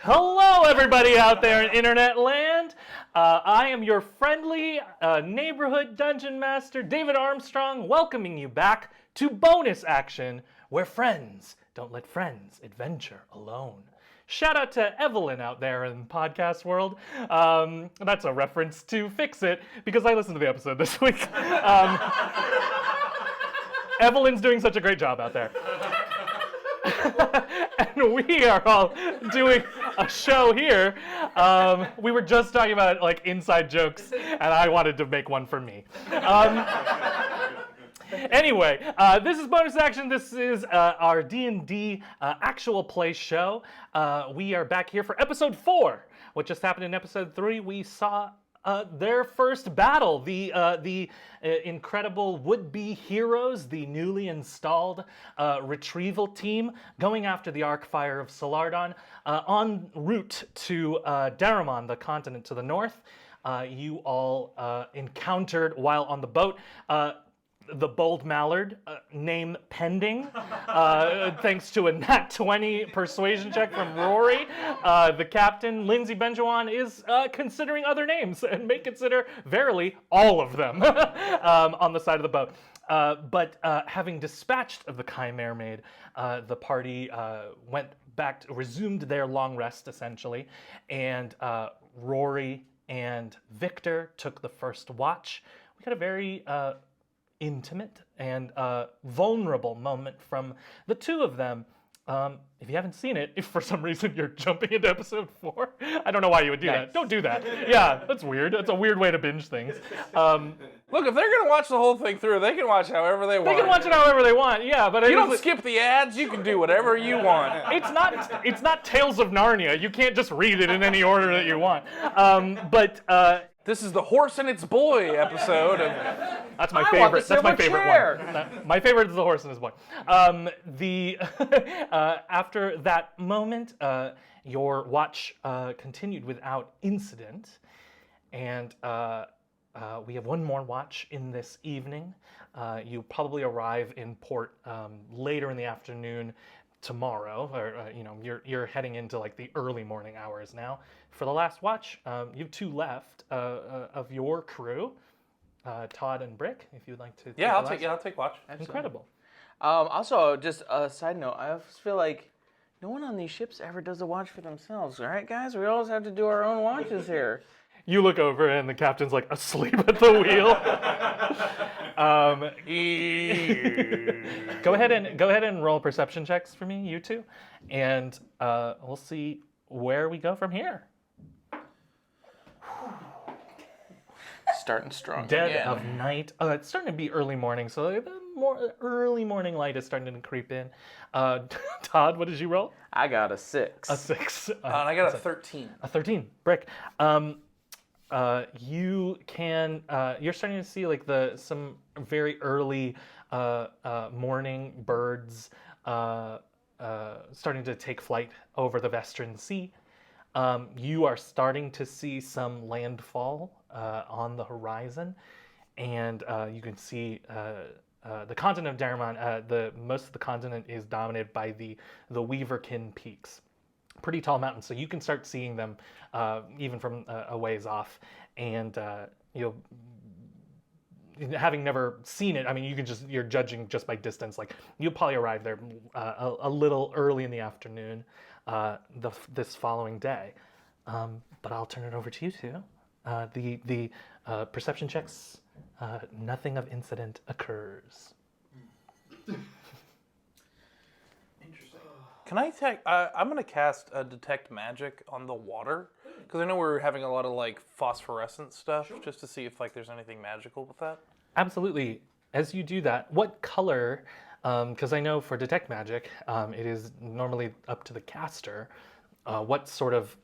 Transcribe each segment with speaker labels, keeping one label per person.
Speaker 1: Hello, everybody out there in internet land. I am your friendly neighborhood dungeon master, David Armstrong, welcoming you back to bonus action, where friends don't let friends adventure alone. Shout out to Evelyn out there in podcast world. That's a reference to Fix It, because I listened to the episode this week. Evelyn's doing such a great job out there. And we are all doing a show here. We were just talking about like inside jokes, and I wanted to make one for me. Anyway, this is bonus action. This is our D&D actual play show. We are back here for episode 4. What just happened in episode 3? We saw their first battle, the incredible would-be heroes, the newly installed retrieval team, going after the Arcfire of Solardon en route to Daramon, the continent to the north. You all encountered, while on the boat, the Bold Mallard, name pending, thanks to a nat 20 persuasion check from Rory. The captain, Lindsay Benjawan, is considering other names and may consider, verily, all of them on the side of the boat. But having dispatched of the Chimera Maid, the party went back, resumed their long rest, essentially, and Rory and Victor took the first watch. We got a very intimate and vulnerable moment from the two of them. If you haven't seen it, if for some reason you're jumping into episode 4, I don't know why you would do that. Don't do that. Yeah, that's weird. That's a weird way to binge things.
Speaker 2: Look, if they're going to watch the whole thing through, they can watch however they want.
Speaker 1: They can watch it however they want, yeah. But
Speaker 2: you don't skip the ads. You can do whatever you want.
Speaker 1: It's not Tales of Narnia. You can't just read it in any order that you want.
Speaker 2: This is the Horse and Its Boy episode.
Speaker 1: That's my favorite. That's my favorite one. My favorite is the Horse and His Boy. After that moment, your watch continued without incident, and we have one more watch in this evening. You probably arrive in port later in the afternoon tomorrow, or you're heading into like the early morning hours now. For the last watch, you have 2 left of your crew, Todd and Brick. If you'd like to,
Speaker 2: I'll take watch.
Speaker 1: Absolutely. Incredible.
Speaker 3: Also, just a side note, I always feel like no one on these ships ever does a watch for themselves, all right, guys? We always have to do our own watches here.
Speaker 1: You look over and the captain's like asleep at the wheel. Go ahead and roll perception checks for me, you two, and we'll see where we go from here.
Speaker 3: Starting strong.
Speaker 1: Dead of night. It's starting to be early morning, so the more early morning light is starting to creep in. Todd, what did you roll?
Speaker 3: I got a 6.
Speaker 1: A 6.
Speaker 2: And I got a 13.
Speaker 1: A 13. Brick. You can. You're starting to see like some very early morning birds starting to take flight over the Vestron Sea. You are starting to see some landfall on the horizon, and you can see the continent of Daramon. Most of the continent is dominated by the Weaverkin Peaks. Pretty tall mountains, so you can start seeing them even from a ways off, and having never seen it, I mean, you're judging just by distance. Like you'll probably arrive there a little early in the afternoon this following day. But I'll turn it over to you two. The perception checks, nothing of incident occurs.
Speaker 2: Can I I'm going to cast Detect Magic on the water, because I know we're having a lot of like phosphorescent stuff, just to see if like there's anything magical with that.
Speaker 1: Absolutely. As you do that, what color, because I know for Detect Magic, it is normally up to the caster, what sort of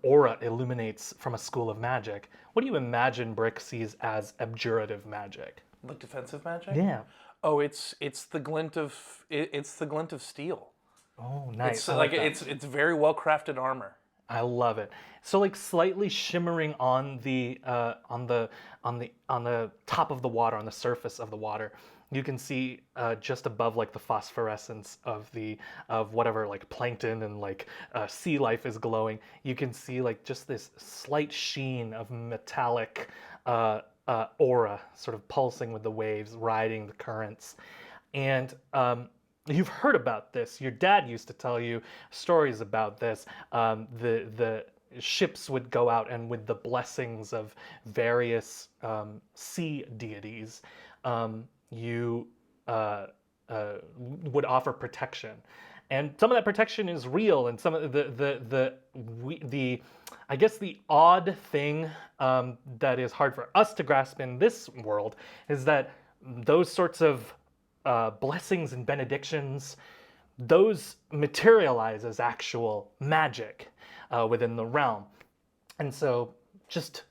Speaker 1: aura illuminates from a school of magic? What do you imagine Brick sees as abjurative magic?
Speaker 2: Like defensive magic?
Speaker 1: Yeah.
Speaker 2: Oh, it's the glint of steel.
Speaker 1: Oh, nice.
Speaker 2: It's very well crafted armor.
Speaker 1: I love it. So like slightly shimmering on the top of the water, on the surface of the water, you can see just above like the phosphorescence of whatever like plankton and like sea life is glowing. You can see like just this slight sheen of metallic aura, sort of pulsing with the waves, riding the currents, and you've heard about this. Your dad used to tell you stories about this. The ships would go out, and with the blessings of various sea deities, you would offer protection, and some of that protection is real, and some of the I guess the odd thing that is hard for us to grasp in this world is that those sorts of blessings and benedictions, those materialize as actual magic within the realm, and so just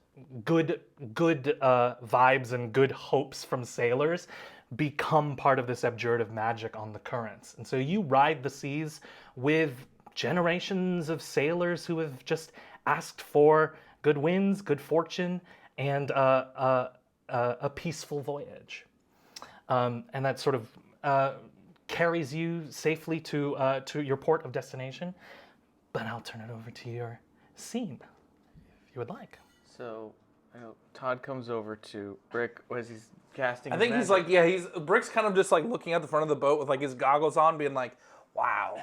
Speaker 1: good vibes and good hopes from sailors become part of this abjurative magic on the currents. And so you ride the seas with generations of sailors who have just asked for good winds, good fortune, and a peaceful voyage. And that sort of carries you safely to your port of destination. But I'll turn it over to your scene, if you would like.
Speaker 3: So, Todd comes over to Brick as he's casting.
Speaker 2: I think he's like, Brick's kind of just like looking at the front of the boat with like his goggles on, being like, wow,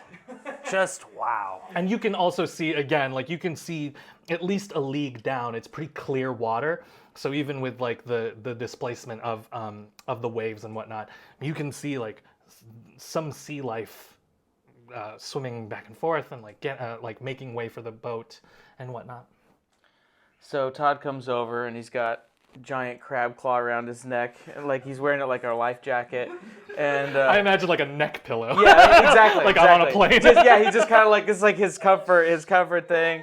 Speaker 2: just wow.
Speaker 1: And you can also see, again, like you can see at least a league down, it's pretty clear water. So even with like the displacement of the waves and whatnot, you can see like some sea life swimming back and forth and like making way for the boat and whatnot.
Speaker 3: So Todd comes over and he's got a giant crab claw around his neck, like he's wearing it like a life jacket. And
Speaker 1: I imagine like a neck pillow.
Speaker 3: Yeah, exactly.
Speaker 1: Like
Speaker 3: exactly.
Speaker 1: I'm on a plane.
Speaker 3: He's just kind of like, it's like his comfort thing.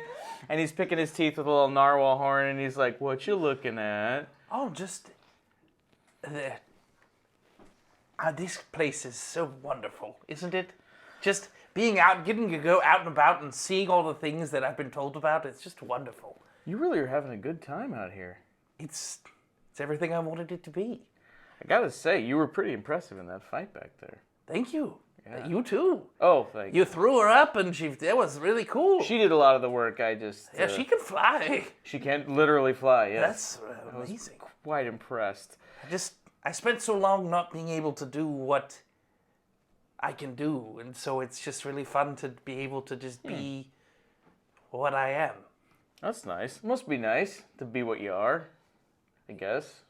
Speaker 3: And he's picking his teeth with a little narwhal horn, and he's like, "What you looking at?"
Speaker 2: Oh, just this place is so wonderful, isn't it? Just being out, getting to go out and about and seeing all the things that I've been told about. It's just wonderful.
Speaker 3: You really are having a good time out here.
Speaker 2: It's everything I wanted it to be.
Speaker 3: I gotta say, you were pretty impressive in that fight back there.
Speaker 2: Thank you.
Speaker 3: Yeah.
Speaker 2: You too.
Speaker 3: Oh, thank you.
Speaker 2: You threw her up, and that was really cool.
Speaker 3: She did a lot of the work. I just
Speaker 2: Yeah, she can fly.
Speaker 3: She can literally fly. Yeah,
Speaker 2: That's amazing.
Speaker 3: Quite impressed.
Speaker 2: I spent so long not being able to do what I can do, and so it's just really fun to be able to just be what I am.
Speaker 3: That's nice. Must be nice to be what you are, I guess.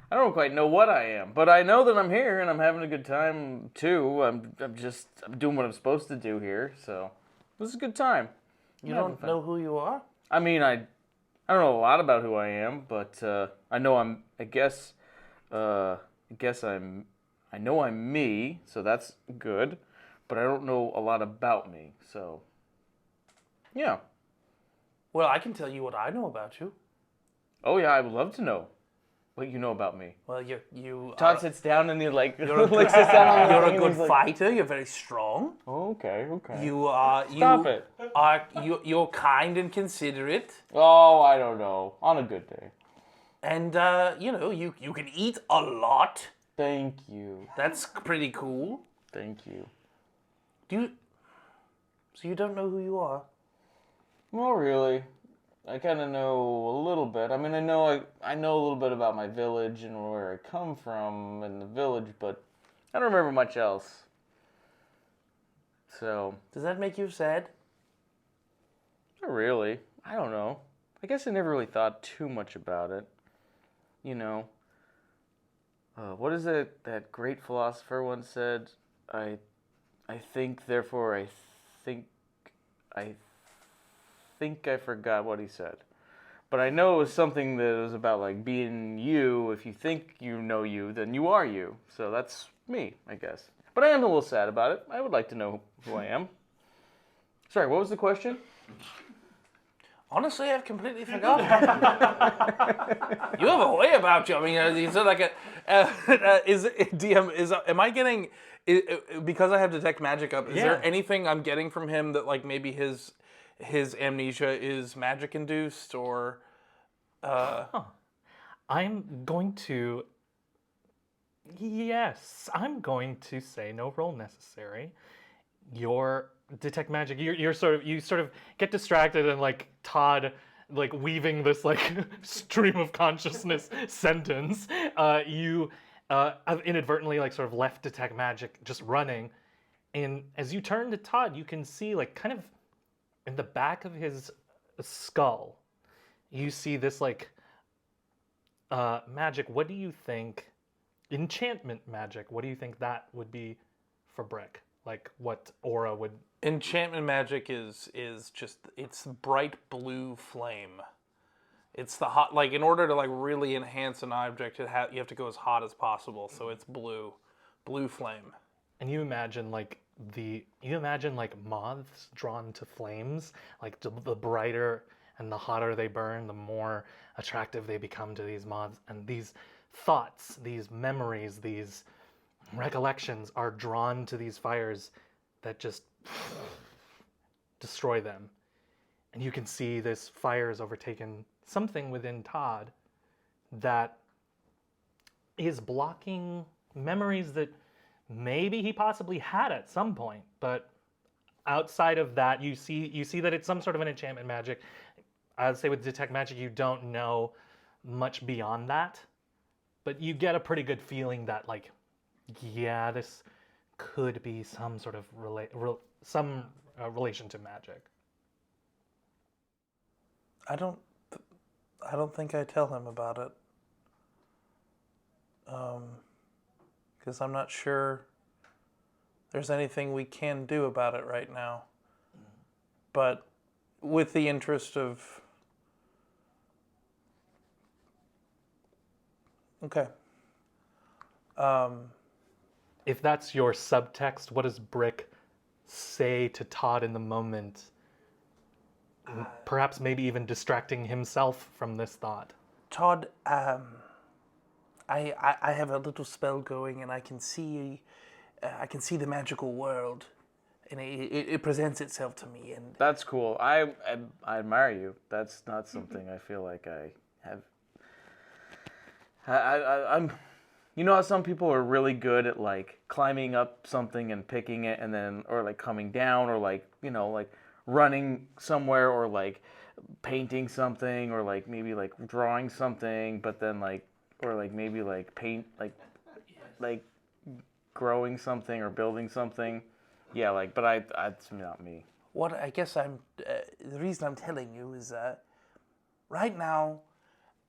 Speaker 3: I don't quite know what I am, but I know that I'm here and I'm having a good time too. I'm doing what I'm supposed to do here, so this is a good time.
Speaker 2: You don't know who you are?
Speaker 3: I mean, I don't know a lot about who I am, but I know I'm me, so that's good. But I don't know a lot about me, so yeah.
Speaker 2: Well, I can tell you what I know about you.
Speaker 3: Oh yeah, I would love to know what you know about me.
Speaker 2: Well, you.
Speaker 3: Todd sits down and he like
Speaker 2: You're a good,
Speaker 3: sits down on the
Speaker 2: you're a
Speaker 3: thing and
Speaker 2: good
Speaker 3: he's like,
Speaker 2: fighter. You're very strong.
Speaker 3: Oh, okay.
Speaker 2: You are.
Speaker 3: Stop it.
Speaker 2: You're kind and considerate.
Speaker 3: Oh, I don't know. On a good day.
Speaker 2: And you can eat a lot.
Speaker 3: Thank you.
Speaker 2: That's pretty cool.
Speaker 3: Thank you.
Speaker 2: So you don't know who you are?
Speaker 3: Well, really. I kind of know a little bit. I mean, I know a little bit about my village and where I come from in the village, but I don't remember much else. So,
Speaker 2: Does that make you sad?
Speaker 3: not really. I don't know. I guess I never really thought too much about it. You know, what is it that great philosopher once said? I think, therefore I think I forgot what he said. But I know it was something that was about like being you. If you think you know you, then you are you. So that's me, I guess. But I am a little sad about it. I would like to know who I am. Sorry, what was the question?
Speaker 2: Honestly, I've completely forgotten. You have a way about you. I mean, is it like am I getting, because I have detect magic up, is there anything I'm getting from him that like maybe his amnesia is magic induced or
Speaker 1: I'm going to Yes, I'm going to say no roll necessary. Your detect magic. You sort of get distracted and like Todd like weaving this like stream of consciousness sentence. You have inadvertently like sort of left detect magic just running, and as you turn to Todd, you can see like kind of in the back of his skull, you see this like magic. What do you think? Enchantment magic. What do you think that would be for Brick? Like what aura would?
Speaker 2: Enchantment magic is just it's bright blue flame. It's the hot, like in order to like really enhance an object, you have to go as hot as possible. So it's blue flame.
Speaker 1: And you imagine like moths drawn to flames. Like the brighter and the hotter they burn, the more attractive they become to these moths. And these thoughts, these memories, these recollections are drawn to these fires that just destroy them. And you can see this fire has overtaken something within Todd that is blocking memories that maybe he possibly had at some point. But outside of that, you see that it's some sort of an enchantment magic. I would say with detect magic, you don't know much beyond that, but you get a pretty good feeling that like, yeah, this could be some sort of relation to magic.
Speaker 2: I don't think I tell him about it. Because I'm not sure there's anything we can do about it right now. But with the interest of... Okay.
Speaker 1: If that's your subtext, what does Brick say to Todd in the moment? Perhaps maybe even distracting himself from this thought.
Speaker 2: Todd, I have a little spell going, and I can see the magical world, and it presents itself to me. And
Speaker 3: That's cool. I admire you. That's not something I feel like I have. I'm. You know how some people are really good at like climbing up something and picking it, and then or like coming down, or like like running somewhere, or like painting something, or like maybe like drawing something, but then like or like maybe like paint like growing something or building something. Yeah, like but it's not me.
Speaker 2: what I guess the reason I'm telling you is right now,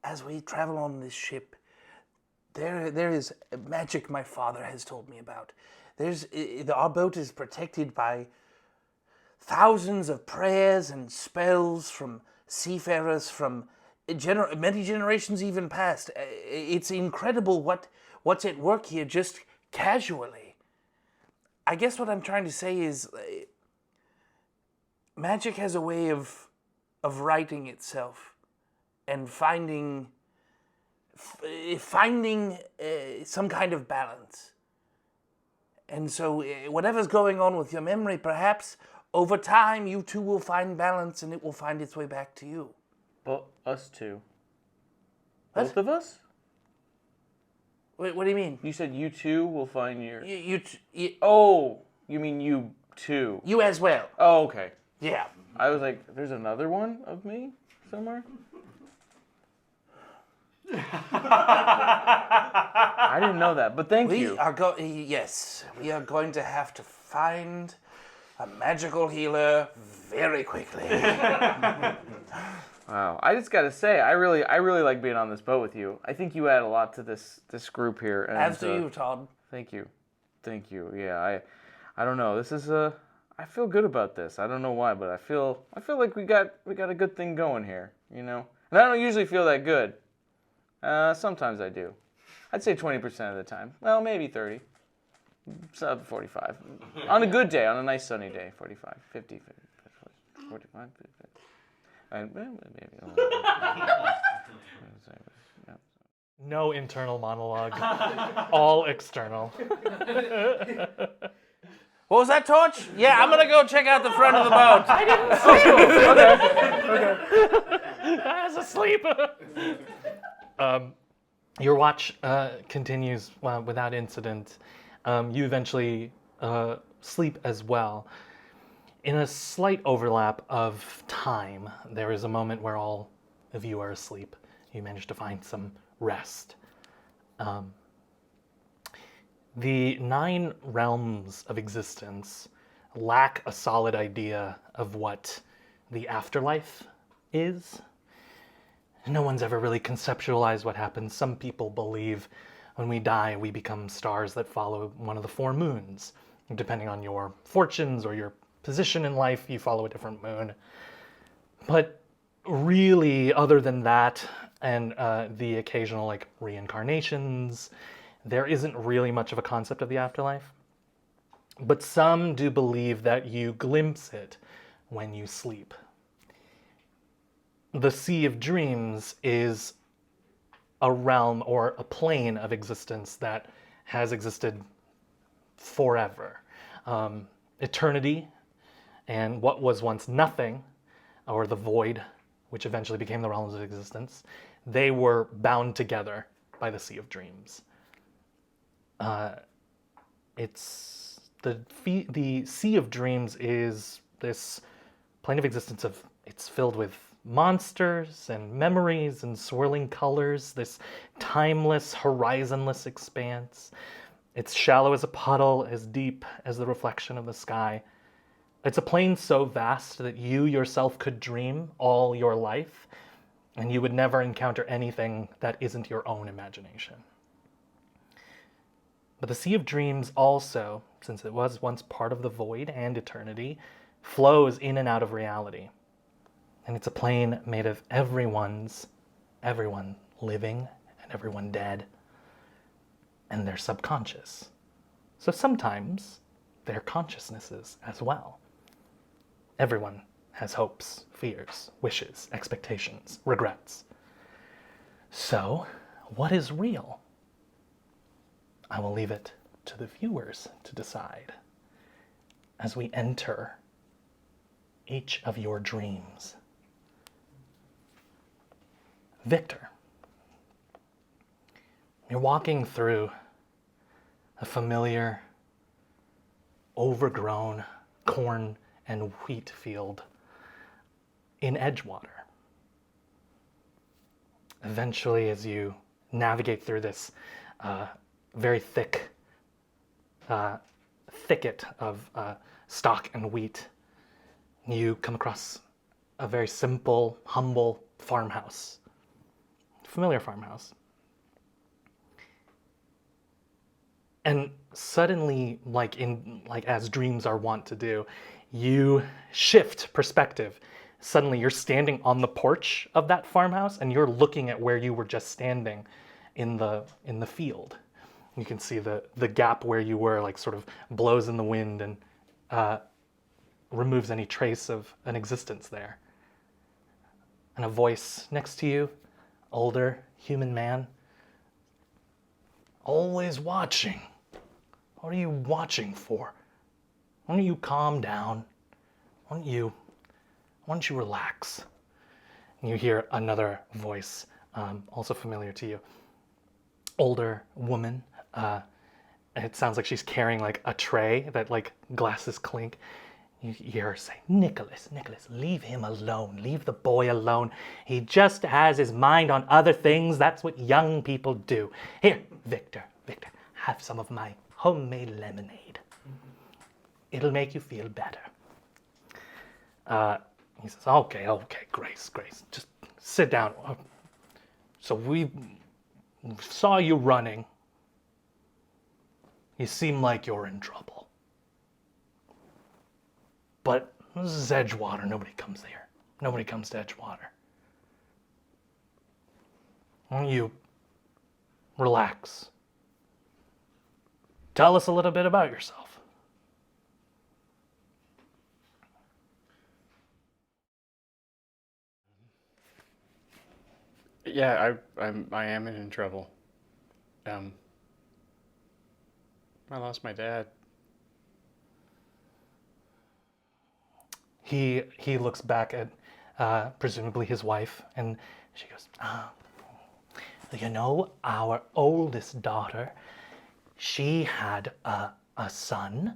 Speaker 2: as we travel on this ship, there is magic my father has told me about. Our boat is protected by thousands of prayers and spells from seafarers from many generations even past. It's incredible what's at work here just casually. I guess what I'm trying to say is magic has a way of righting itself and finding some kind of balance. And so whatever's going on with your memory, perhaps over time you two will find balance and it will find its way back to you.
Speaker 3: Well, us two.
Speaker 2: What?
Speaker 3: Both of us?
Speaker 2: Wait, what do you mean?
Speaker 3: You said you two will find your...
Speaker 2: You
Speaker 3: Oh, you mean you two.
Speaker 2: you as well.
Speaker 3: Oh, okay.
Speaker 2: Yeah.
Speaker 3: I was like, there's another one of me somewhere? I didn't know that, but thank you.
Speaker 2: Yes, we are going to have to find a magical healer very quickly.
Speaker 3: Wow, I just gotta say, I really like being on this boat with you. I think you add a lot to this group here. And,
Speaker 2: As do you, Todd.
Speaker 3: Thank you. Yeah, I don't know. This is I feel good about this. I don't know why, but I feel like we got a good thing going here. And I don't usually feel that good. Sometimes I do. I'd say 20% of the time. Well, maybe 30. 45. On a good day, on a nice sunny day, 45, 50, 45, 50. And maybe.
Speaker 1: No internal monologue. All external.
Speaker 2: What was that, Torch? Yeah, I'm gonna go check out the front of the boat.
Speaker 1: I didn't see him. Okay. I was asleep. Your watch continues without incident. You eventually sleep as well. In a slight overlap of time, there is a moment where all of you are asleep. You manage to find some rest. The 9 realms of existence lack a solid idea of what the afterlife is. No one's ever really conceptualized what happens. Some people believe when we die, we become stars that follow one of the 4 moons. Depending on your fortunes or your position in life, you follow a different moon. But really, other than that, and the occasional like reincarnations, there isn't really much of a concept of the afterlife. But some do believe that you glimpse it when you sleep. The Sea of Dreams is a realm or a plane of existence that has existed forever. Eternity and what was once nothing, or the void, which eventually became the realms of existence, they were bound together by the Sea of Dreams. It's the Sea of Dreams is this plane of existence of, it's filled with monsters and memories and swirling colors, this timeless, horizonless expanse. It's shallow as a puddle, as deep as the reflection of the sky. It's a plane so vast that you yourself could dream all your life, and you would never encounter anything that isn't your own imagination. But the Sea of Dreams also, since it was once part of the void and eternity, flows in and out of reality. And it's a plane made of everyone living and everyone dead, and their subconscious. So sometimes they're consciousnesses as well. Everyone has hopes, fears, wishes, expectations, regrets. So, what is real? I will leave it to the viewers to decide as we enter each of your dreams. Victor, you're walking through a familiar, overgrown corn and wheat field in Edgewater. Eventually, as you navigate through this very thick thicket of stock and wheat, you come across a very simple, humble farmhouse. Familiar farmhouse. And suddenly, like as dreams are wont to do, you shift perspective. Suddenly you're standing on the porch of that farmhouse and you're looking at where you were just standing in the field. You can see the gap where you were, like, sort of blows in the wind and removes any trace of an existence there. And a voice next to you, older human man, always watching. What are you watching for? Why don't you calm down? Why don't you relax? And you hear another voice, also familiar to you. Older woman. It sounds like she's carrying like a tray that like glasses clink. You hear her say, Nicholas, leave him alone. Leave the boy alone. He just has his mind on other things. That's what young people do. Here, Victor, have some of my homemade lemonade. It'll make you feel better. He says, okay, Grace, just sit down. So we saw you running. You seem like you're in trouble. But this is Edgewater. Nobody comes there. Nobody comes to Edgewater. Why don't you relax? Tell us a little bit about yourself.
Speaker 4: Yeah, I am in trouble. I lost my dad.
Speaker 1: He looks back at presumably his wife, and she goes, You know, our oldest daughter, she had a son,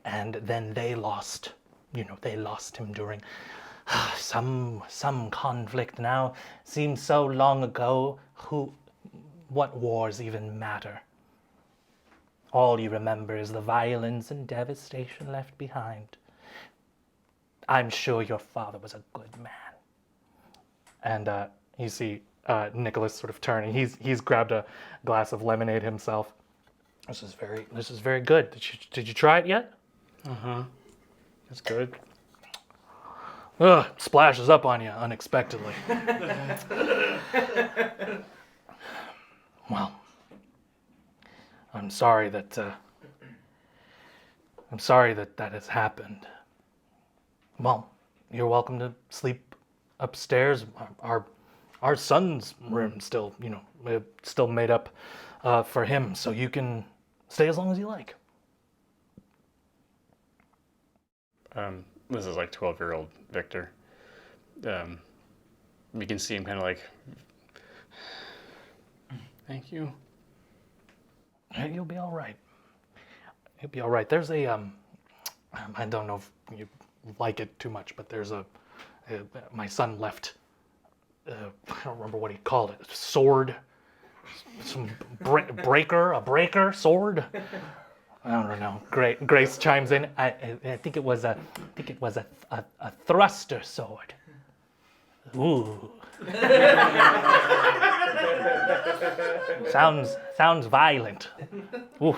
Speaker 1: and then they lost him during some conflict now. Seems so long ago. What wars even matter? All you remember is the violence and devastation left behind. I'm sure your father was a good man. And you see Nicholas sort of turning. He's grabbed a glass of lemonade himself. This is very good. Did you try it yet?
Speaker 4: That's good.
Speaker 1: Ugh, splashes up on you unexpectedly. Well, I'm sorry that that has happened. Well, you're welcome to sleep upstairs. Our son's room still, still made up for him, so you can stay as long as you like.
Speaker 4: This is like 12-year-old Victor. We can see him kind of like, thank you.
Speaker 1: Hey, you'll be all right. You'll be all right. There's a I don't know if you like it too much, but there's my son left. I don't remember what he called it. Sword, some a breaker sword. I don't know. Grace chimes in. I think it was a thruster sword. Ooh. Sounds violent. Ooh.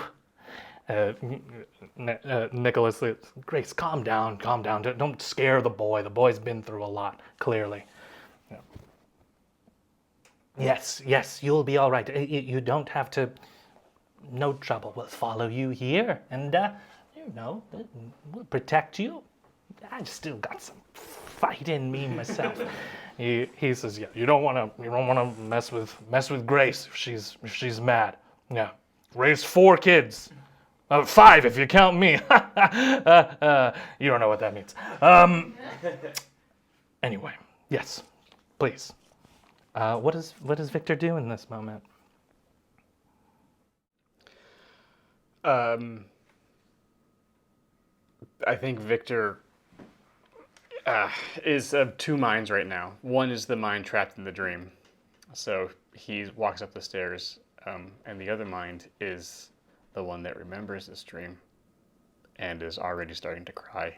Speaker 1: Nicholas, Grace, calm down. Don't scare the boy. The boy's been through a lot, clearly. Yes, you'll be all right. You don't have to. No trouble. We'll follow you here, and we'll protect you. I've still got some fight in me myself. He says, yeah, you don't want to mess with Grace if she's mad. Yeah, raised 4 kids, 5 if you count me. You don't know what that means. Anyway, yes, please. What does Victor do in this moment?
Speaker 4: I think Victor is of 2 minds right now. One is the mind trapped in the dream. So he walks up the stairs, and the other mind is the one that remembers this dream and is already starting to cry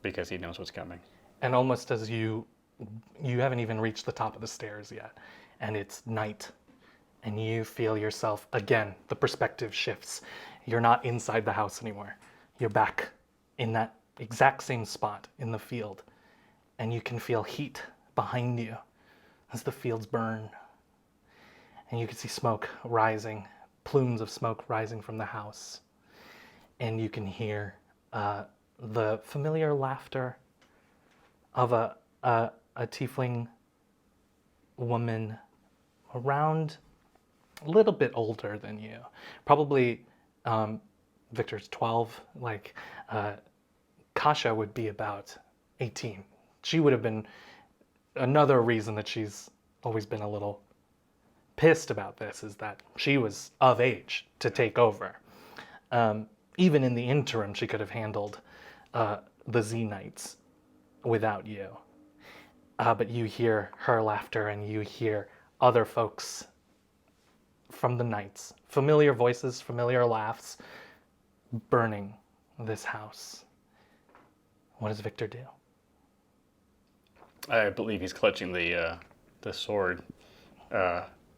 Speaker 4: because he knows what's coming.
Speaker 1: And almost as you haven't even reached the top of the stairs yet, and it's night, and you feel yourself, again, the perspective shifts. You're not inside the house anymore. You're back in that exact same spot in the field, and you can feel heat behind you as the fields burn. And you can see smoke rising, plumes of smoke rising from the house. And you can hear the familiar laughter of a tiefling woman around a little bit older than you. Probably Victor's 12. Kasha would be about 18. She would have been another reason that she's always been a little pissed about this, is that she was of age to take over. Even in the interim, she could have handled the Z Knights without you. But you hear her laughter, and you hear other folks from the Knights, familiar voices, familiar laughs, burning this house. What does Victor do?
Speaker 4: I believe he's clutching the sword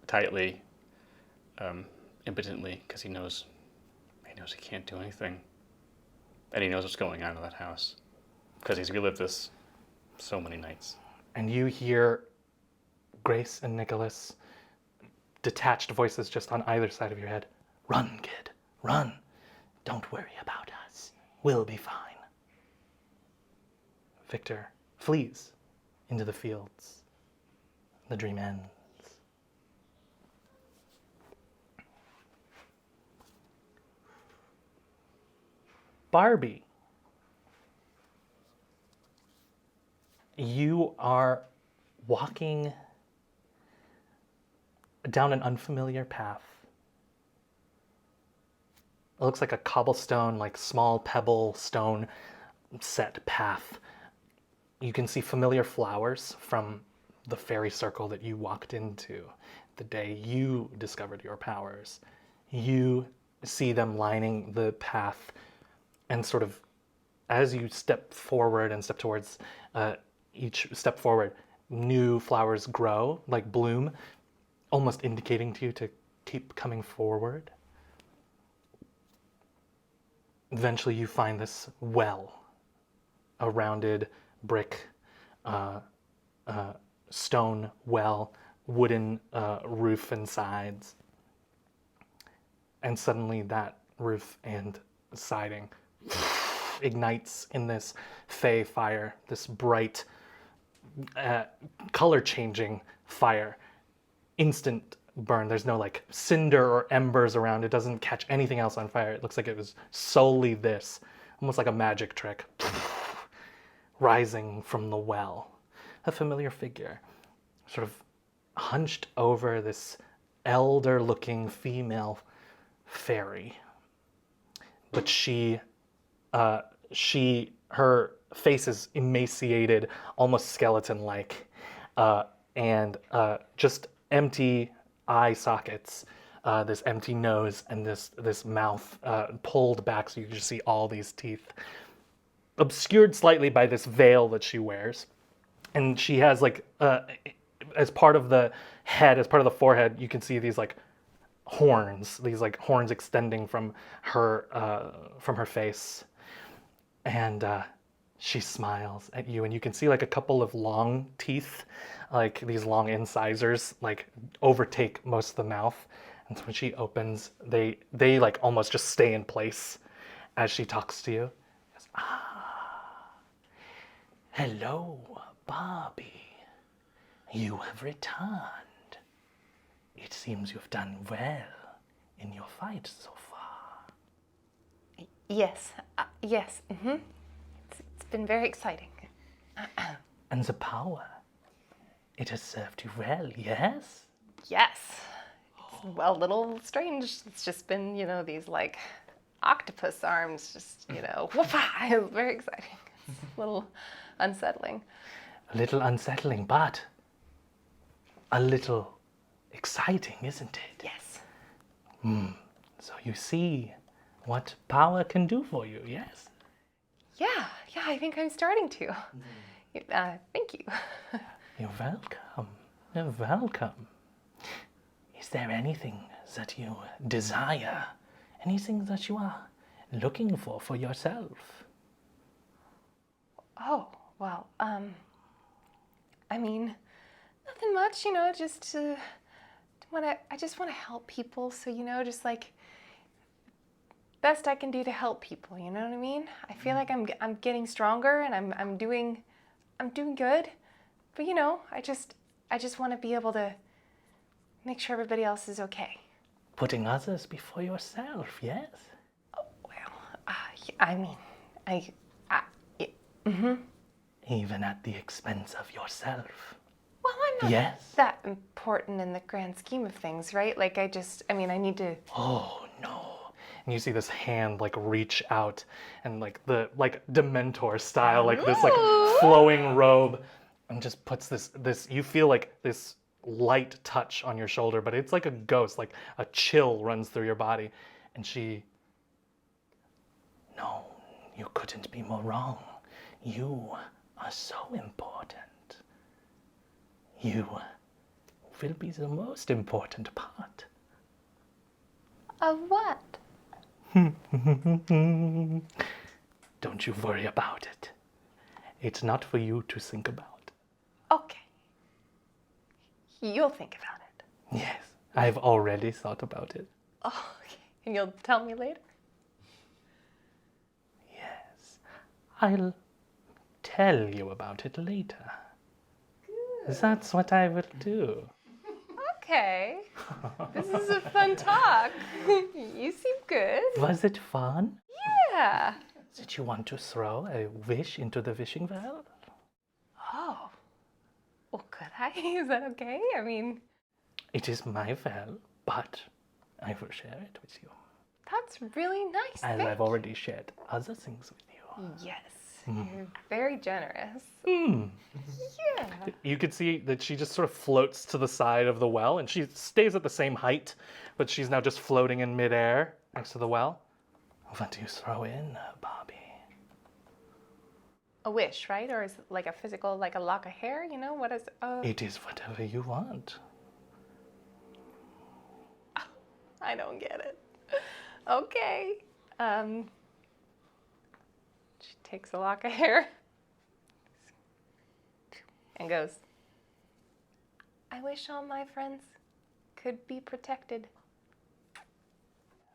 Speaker 4: tightly, impotently, because he knows he can't do anything, and he knows what's going on in that house, because he's relived this so many nights.
Speaker 1: And you hear Grace and Nicholas, detached voices just on either side of your head. Run, kid, run. Don't worry about us. We'll be fine. Victor flees into the fields. The dream ends. Barbie, you are walking down an unfamiliar path. It looks like a cobblestone, like small pebble stone set path. You can see familiar flowers from the fairy circle that you walked into the day you discovered your powers. You see them lining the path, and sort of as you step forward and step towards each step forward, new flowers grow, like bloom, almost indicating to you to keep coming forward. Eventually you find this well, a rounded brick stone well, wooden roof and sides. And suddenly that roof and siding ignites in this fey fire, this bright, color-changing fire. Instant burn. There's no like cinder or embers around. It doesn't catch anything else on fire. It looks like it was solely this, almost like a magic trick. Rising from the well, a familiar figure, sort of hunched over this elder-looking female fairy. But her face is emaciated, almost skeleton-like, and just empty eye sockets, this empty nose, and this mouth pulled back so you can just see all these teeth, obscured slightly by this veil that she wears. And she has like, as part of the head, as part of the forehead, you can see these like horns, extending from her face. And she smiles at you, and you can see like a couple of long teeth, like these long incisors, like overtake most of the mouth. And so when she opens, they like almost just stay in place as she talks to you. She goes, hello, Barbie. You have returned. It seems you've done well in your fight so far.
Speaker 5: Yes, yes. It's been very exciting.
Speaker 1: And the power, it has served you well, yes?
Speaker 5: Yes. It's, well, a little strange. It's just been, these like octopus arms, just, whoopah. It's very exciting. It's a little unsettling.
Speaker 1: A little unsettling, but a little exciting, isn't it?
Speaker 5: Yes.
Speaker 1: So you see what power can do for you, yes?
Speaker 5: Yeah, I think I'm starting to. Thank you.
Speaker 1: You're welcome. You're welcome. Is there anything that you desire? Anything that you are looking for yourself?
Speaker 5: Oh, well, I mean, nothing much, just I just want to help people. So, just like best I can do to help people, you know what I mean? I feel like I'm getting stronger, and I'm doing good. But I just want to be able to make sure everybody else is okay.
Speaker 1: Putting others before yourself, yes?
Speaker 5: Oh, well, I mean,
Speaker 1: Even at the expense of yourself.
Speaker 5: well, I'm not
Speaker 1: Yes?
Speaker 5: that important in the grand scheme of things, right? Like I need to.
Speaker 1: Oh, no. And you see this hand like reach out, and like the Dementor style, like this like flowing robe, and just puts this you feel like this light touch on your shoulder, but it's like a ghost, like a chill runs through your body. And no, you couldn't be more wrong. You are so important. You will be the most important part.
Speaker 5: Of what?
Speaker 1: Don't you worry about it. It's not for you to think about.
Speaker 5: Okay. You'll think about it.
Speaker 1: Yes, I've already thought about it.
Speaker 5: Oh, okay. And you'll tell me later?
Speaker 1: Yes, I'll tell you about it later. Good. That's what I will do.
Speaker 5: Okay. This is a fun talk. You seem good.
Speaker 1: Was it fun?
Speaker 5: Yeah.
Speaker 1: Did you want to throw a wish into the wishing well?
Speaker 5: Oh. Well, could I? Is that okay? I mean...
Speaker 1: It is my well, but I will share it with you.
Speaker 5: That's really nice.
Speaker 1: As
Speaker 5: Thank
Speaker 1: I've already shared other things with you.
Speaker 5: Yes, you're very generous.
Speaker 1: Hmm.
Speaker 5: Yeah.
Speaker 1: You could see that she just sort of floats to the side of the well, and she stays at the same height, but she's now just floating in midair next to the well. What do you throw in, Barbie?
Speaker 5: A wish, right? Or is it like a physical, like a lock of hair? You know, what is
Speaker 1: It is whatever you want.
Speaker 5: I don't get it. Okay. She takes a lock of hair and goes, I wish all my friends could be protected.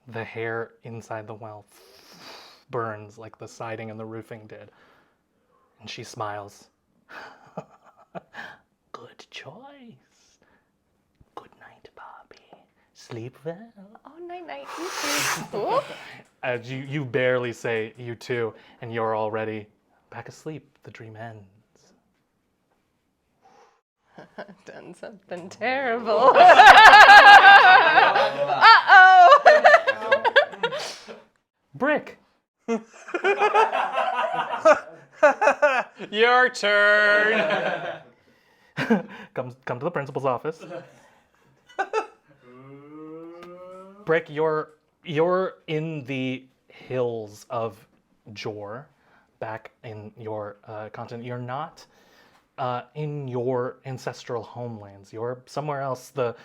Speaker 1: The hair inside the well burns like the siding and the roofing did. And she smiles. Good choice. Good night, Barbie. Sleep well.
Speaker 5: Oh, night night, you too.
Speaker 1: As you barely say you too, and you're already back asleep. The dream ends.
Speaker 5: Done something terrible. Uh-oh.
Speaker 1: Brick.
Speaker 4: Your turn.
Speaker 1: Come to the principal's office. Brick, you're in the hills of Jor, back in your continent. You're not in your ancestral homelands. You're somewhere else. The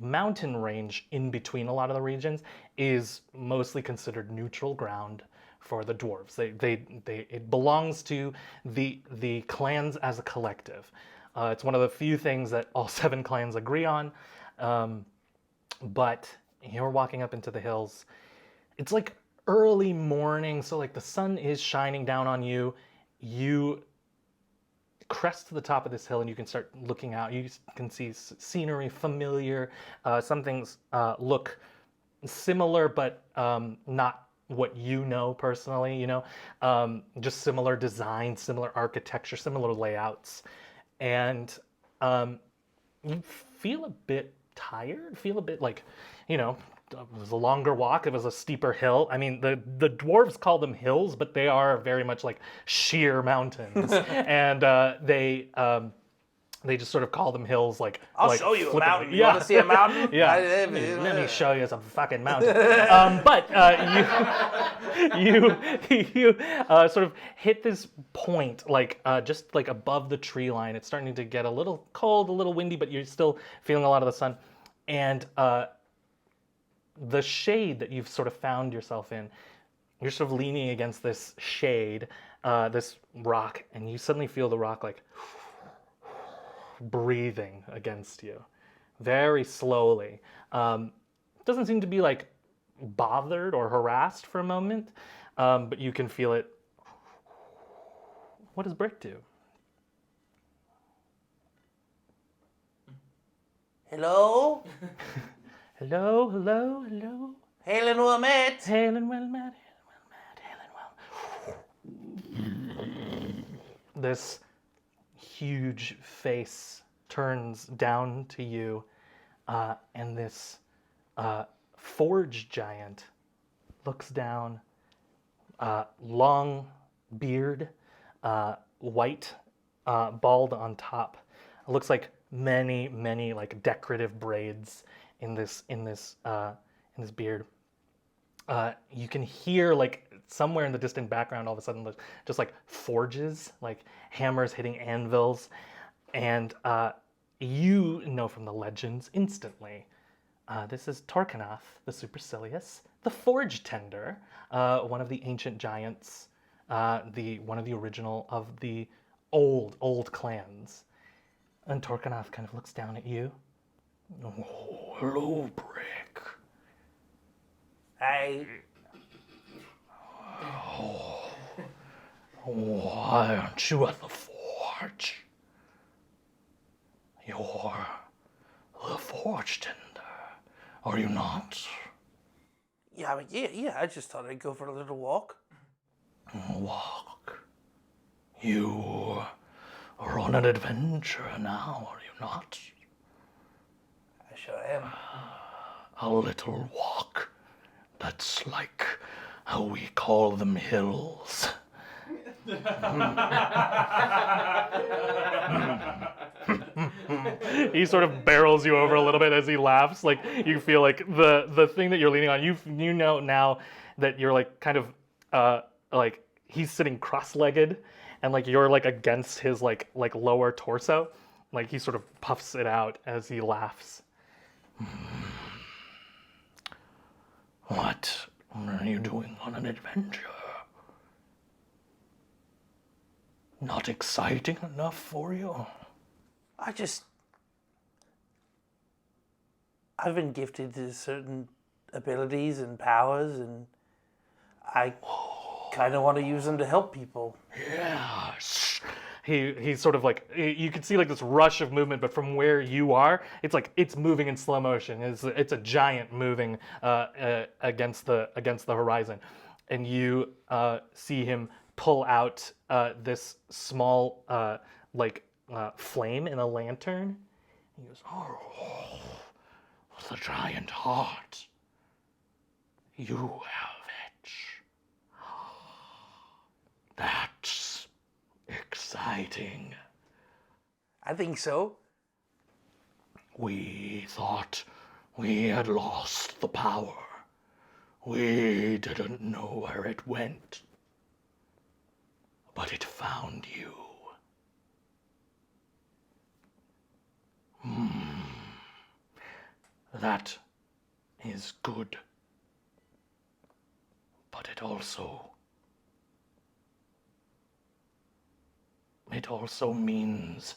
Speaker 1: mountain range in between a lot of the regions is mostly considered neutral ground for the dwarves. It belongs to the clans as a collective. It's one of the few things that all 7 clans agree on. But you're walking up into the hills. It's like early morning, so like the sun is shining down on you. You crest to the top of this hill and you can start looking out. You can see scenery familiar. Some things look similar, but not what you know personally, you know. Just similar design, similar architecture, similar layouts. And you feel a bit tired, feel a bit like, you know, it was a longer walk, it was a steeper hill. I mean, the dwarves call them hills, but they are very much like sheer mountains. And they just sort of call them hills like
Speaker 2: I'll
Speaker 1: like
Speaker 2: show you a
Speaker 1: flippantly.
Speaker 2: mountain. You want to see a mountain?
Speaker 1: Yeah. Let me show you some fucking mountain. But you sort of hit this point, like just like above the tree line. It's starting to get a little cold, a little windy, but you're still feeling a lot of the sun. And the shade that you've sort of found yourself in, you're sort of leaning against this shade, this rock, and you suddenly feel the rock like breathing against you very slowly. Doesn't seem to be like bothered or harassed for a moment, but you can feel it. What does Brick do?
Speaker 2: Hello?
Speaker 1: Hello, hello, hello.
Speaker 2: Hail and well met.
Speaker 1: Hail and well met, hail and well. This huge face turns down to you, and this forge giant looks down, long beard, white, bald on top. It looks like many like decorative braids in this beard. You can hear like somewhere in the distant background all of a sudden just like forges, like hammers hitting anvils, and you know from the legends instantly. This is Torkanath, the Supercilious, the Forge Tender, one of the ancient giants, one of the original of the old clans. And Torkanath kind of looks down at you. Oh, hello, Brick.
Speaker 2: Hey.
Speaker 1: Why aren't you at the forge? You're the Forge Tender, are you not?
Speaker 2: Yeah, I just thought I'd go for a little walk.
Speaker 1: Walk. You are on an adventure now, are you not?
Speaker 2: I sure am.
Speaker 1: A little walk. That's like how we call them hills. He sort of barrels you over a little bit as he laughs. Like you feel like the thing that you're leaning on. You know now that you're like kind of like he's sitting cross-legged, and like you're like against his like lower torso. Like he sort of puffs it out as he laughs. What are you doing on an adventure? Not exciting enough for you?
Speaker 2: I've been gifted to certain abilities and powers, and I kind of want to use them to help people.
Speaker 1: Yes. He's sort of like, you can see like this rush of movement, but from where you are, it's like it's moving in slow motion. It's a giant moving against the horizon, and you see him pull out this small flame in a lantern. He goes, "Oh, the giant heart. You have it. That's exciting.
Speaker 2: I think so.
Speaker 1: We thought we had lost the power. We didn't know where it went. But it found you. That is good. But it also means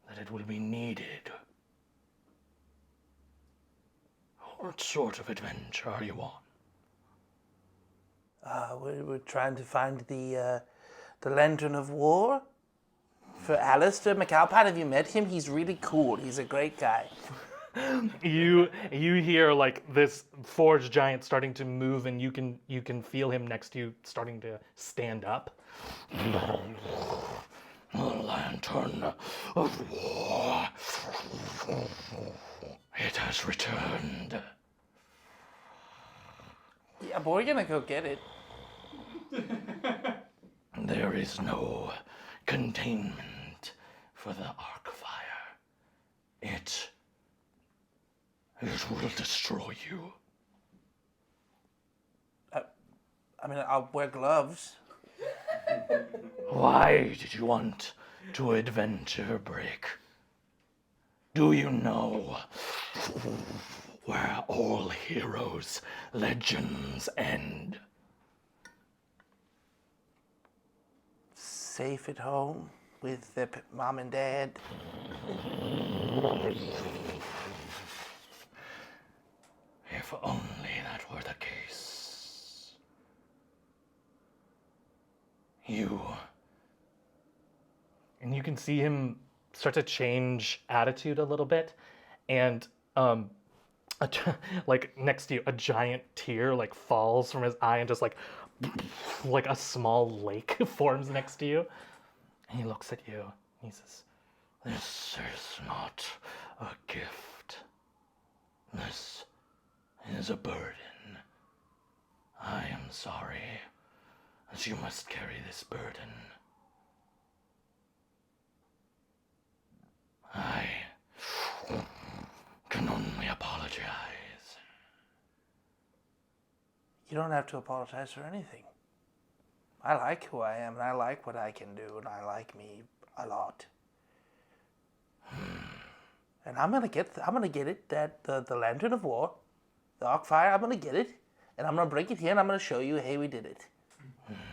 Speaker 1: that it will be needed. What sort of adventure are you on?
Speaker 2: We're trying to find the Lantern of War for Alistair McAlpine. Have you met him? He's really cool. He's a great guy.
Speaker 1: You hear like this forge giant starting to move, and you can feel him next to you starting to stand up. The Lantern of War. It has returned.
Speaker 2: Yeah, but we're gonna go get it.
Speaker 1: There is no containment for the arc fire. It will destroy you.
Speaker 2: I mean, I'll wear gloves.
Speaker 1: Why did you want to adventure break? Do you know where all heroes' legends end?
Speaker 2: Safe at home with their mom and dad.
Speaker 1: If only that were the case. And you can see him start to change attitude a little bit, and like next to you, a giant tear like falls from his eye, and just like a small lake forms next to you. And he looks at you. He says, "This is not a gift. This is a burden. I am sorry that you must carry this burden. I can only apologize."
Speaker 2: You don't have to apologize for anything. I like who I am, and I like what I can do, and I like me a lot. And I'm gonna get it. The Lantern of War, the Arc Fire. I'm gonna get it, and I'm gonna bring it here, and I'm gonna show you, hey, we did it.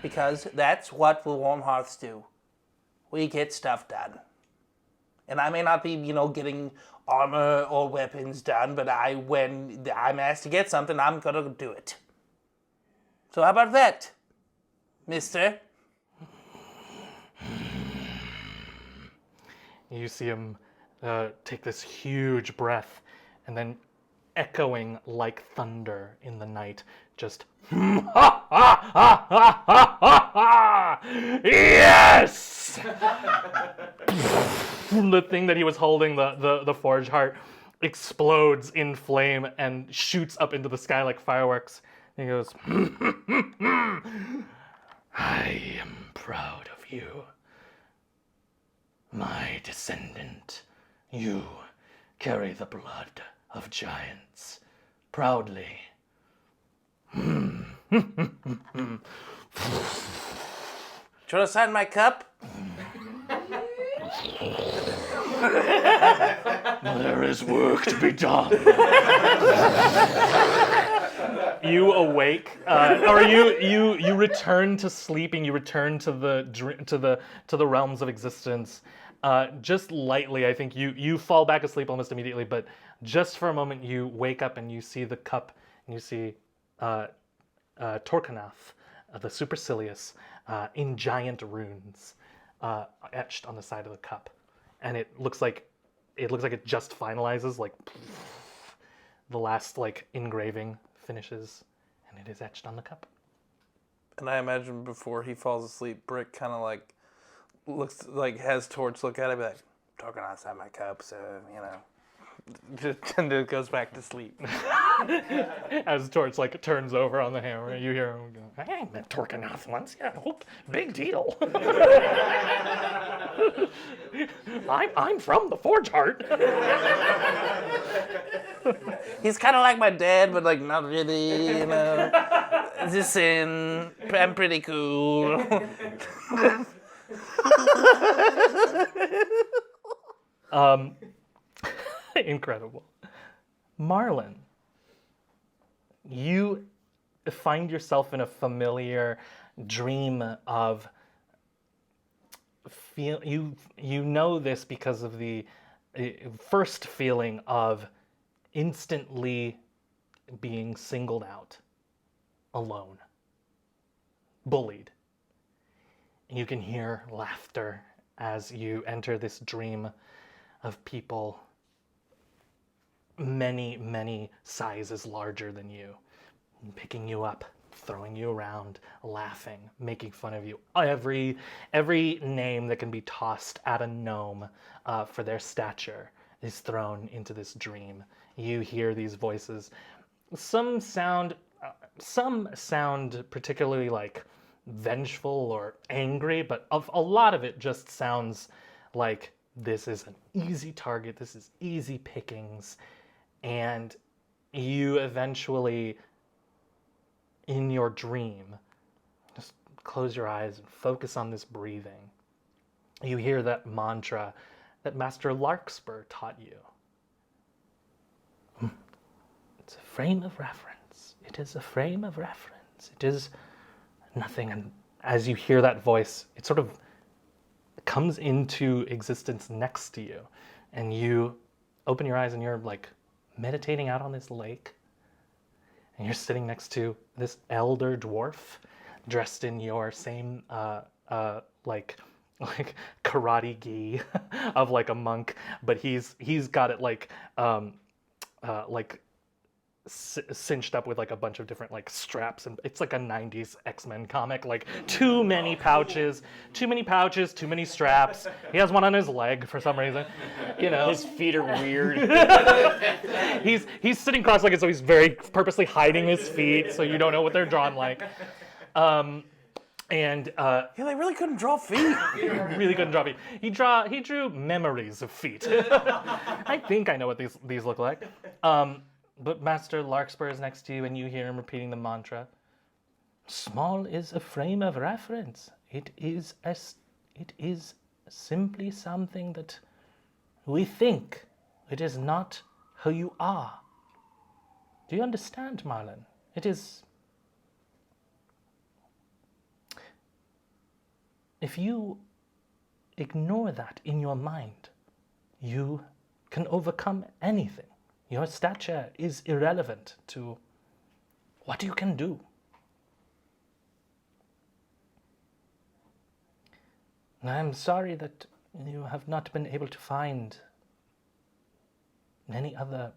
Speaker 2: Because that's what the Warm Hearths do. We get stuff done. And I may not be, getting armor or weapons done, but when I'm asked to get something, I'm gonna do it. So how about that, mister?
Speaker 1: You see him take this huge breath, and then echoing like thunder in the night, just yes! The thing that he was holding, the forge heart, explodes in flame and shoots up into the sky like fireworks. And he goes, I am proud of you, my descendant. You carry the blood of giants proudly.
Speaker 2: Do you want to sign my cup?
Speaker 1: There is work to be done. You awake, or you return to sleeping. You return to the realms of existence. Just lightly, I think you fall back asleep almost immediately. But just for a moment, you wake up and you see the cup, and you see Torkanath, the supercilious, in giant runes, etched on the side of the cup, and it looks like it just finalizes, like the last like engraving finishes, and it is etched on the cup.
Speaker 2: And I imagine before he falls asleep, Brick kind of like looks like has Torch look at it, be like, talking outside my cup, so you know, and then goes back to sleep.
Speaker 1: As Torch like turns over on the hammer, you hear him go, "I met Torkanath once. Yeah, big deal. I'm from the Forge Heart."
Speaker 2: He's kind of like my dad, but like not really, you know. Just saying, I'm pretty cool.
Speaker 1: Incredible. Marlin, you find yourself in a familiar dream of you know this because of the first feeling of instantly being singled out, alone, bullied. And you can hear laughter as you enter this dream of people many, many sizes larger than you, picking you up, throwing you around, laughing, making fun of you. Every name that can be tossed at a gnome for their stature is thrown into this dream. You hear these voices. Some sound particularly like vengeful or angry, but a lot of it just sounds like this is an easy target, this is easy pickings, and you eventually, in your dream, just close your eyes and focus on this breathing. You hear that mantra that Master Larkspur taught you. It's a frame of reference. It is a frame of reference. It is nothing. And as you hear that voice, it sort of comes into existence next to you. And you open your eyes and you're like meditating out on this lake. And you're sitting next to this elder dwarf dressed in your same like karate gi of like a monk, but he's got it like cinched up with like a bunch of different like straps, and it's like a 90s X-Men comic, like too many pouches, too many straps. He has one on his leg for some reason, you know.
Speaker 4: His feet are weird.
Speaker 1: He's sitting cross-legged, so he's very purposely hiding his feet so you don't know what they're drawn like.
Speaker 2: Yeah, they really couldn't draw feet.
Speaker 1: Really couldn't draw feet. He drew memories of feet. I think I know what these look like. But Master Larkspur is next to you, and you hear him repeating the mantra. Small is a frame of reference. It is simply something that we think. It is not who you are. Do you understand, Marlin? It is. If you ignore that in your mind, you can overcome anything. Your stature is irrelevant to what you can do. I'm sorry that you have not been able to find any other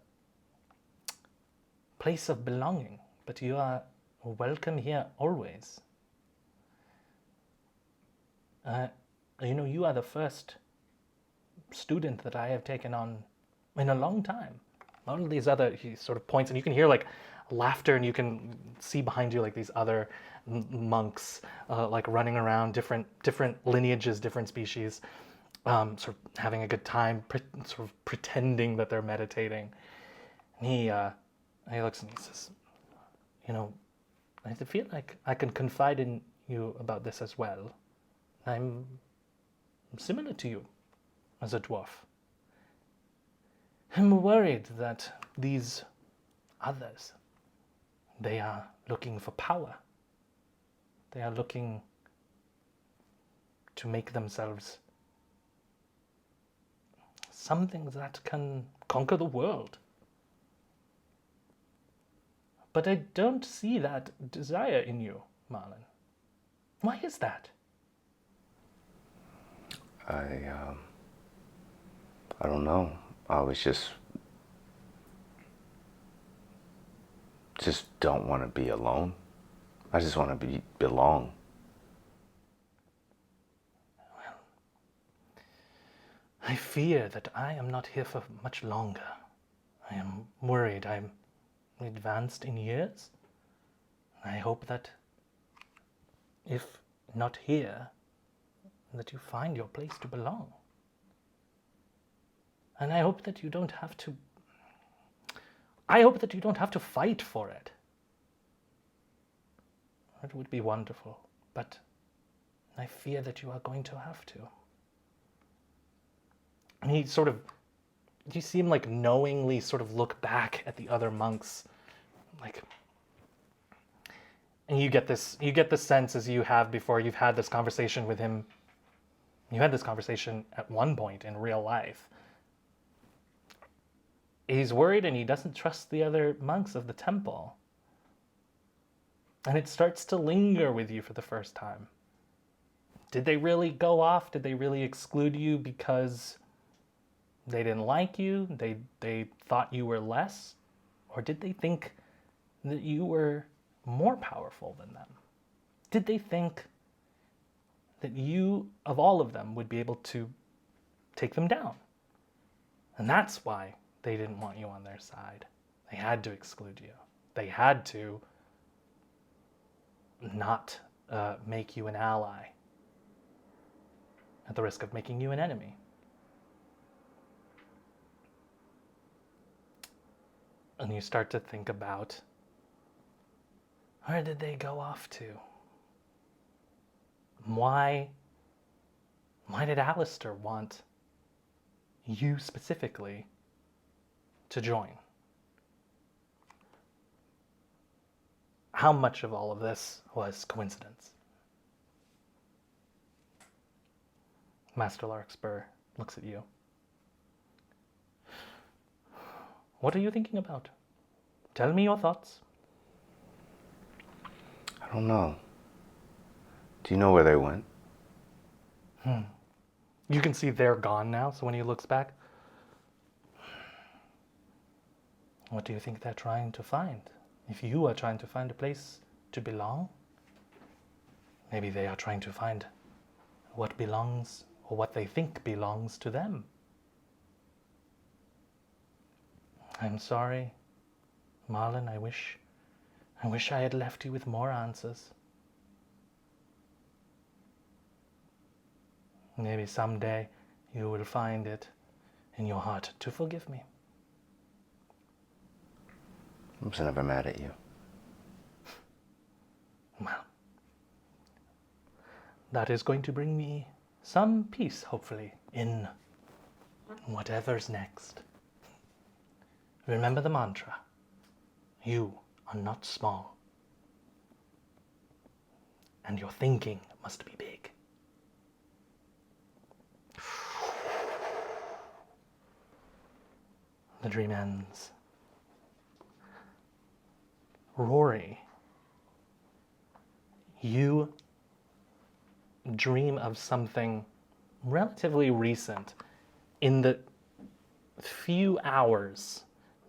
Speaker 1: place of belonging, but you are welcome here always. You are the first student that I have taken on in a long time. all of these other, he sort of points, and you can hear like laughter, and you can see behind you like these other monks like running around, different lineages, different species, sort of having a good time, sort of pretending that they're meditating. And he looks and he says, you know, I feel like I can confide in you about this as well. I'm similar to you as a dwarf. I'm worried that these others, they are looking for power. They are looking to make themselves something that can conquer the world. But I don't see that desire in you, Marlin. Why is that?
Speaker 6: I don't know. I was just don't want to be alone. I just want to belong.
Speaker 1: Well, I fear that I am not here for much longer. I am worried. I'm advanced in years. I hope that if not here, that you find your place to belong. And I hope that you don't have to fight for it. It would be wonderful, but I fear that you are going to have to. And you see him like knowingly sort of look back at the other monks, like, and you get the sense, as you have before, you've had this conversation with him. You had this conversation at one point in real life. He's worried and he doesn't trust the other monks of the temple. And it starts to linger with you for the first time. Did they really go off? Did they really exclude you because they didn't like you? They thought you were less? Or did they think that you were more powerful than them? Did they think that you, of all of them, would be able to take them down? And that's why they didn't want you on their side. They had to exclude you. They had to not make you an ally at the risk of making you an enemy. And you start to think about, where did they go off to? Why did Alistair want you specifically to join? How much of all of this was coincidence? Master Larkspur looks at you. What are you thinking about? Tell me your thoughts.
Speaker 6: I don't know. Do you know where they went?
Speaker 1: You can see they're gone now, so when he looks back, what do you think they're trying to find? If you are trying to find a place to belong, maybe they are trying to find what belongs, or what they think belongs to them. I'm sorry, Marlin, I wish I had left you with more answers. Maybe someday you will find it in your heart to forgive me.
Speaker 6: I was never mad at you.
Speaker 1: Well, that is going to bring me some peace, hopefully, in whatever's next. Remember the mantra. You are not small. And your thinking must be big. The dream ends. Rory, you dream of something relatively recent in the few hours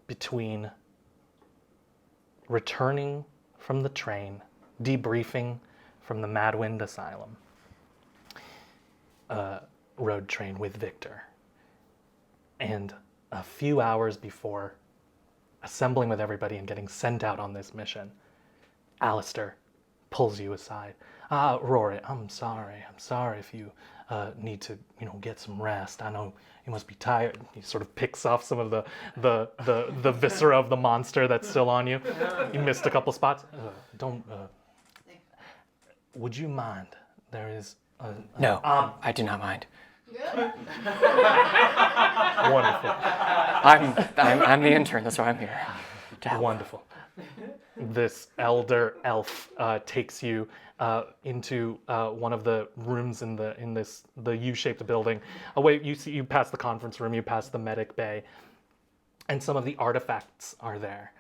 Speaker 1: between returning from the train, debriefing from the Madwind Asylum road train with Victor, and a few hours before assembling with everybody and getting sent out on this mission, Alistair pulls you aside. Rory, I'm sorry if you need to, get some rest. I know you must be tired. He sort of picks off some of the viscera of the monster that's still on you. You missed a couple spots. Would you mind? There is
Speaker 7: No, I do not mind.
Speaker 1: Wonderful.
Speaker 7: I'm the intern. That's why I'm here. To help.
Speaker 1: Wonderful. This elder elf takes you into one of the rooms in the U-shaped building. Away, you pass the conference room, you pass the medic bay, and some of the artifacts are there.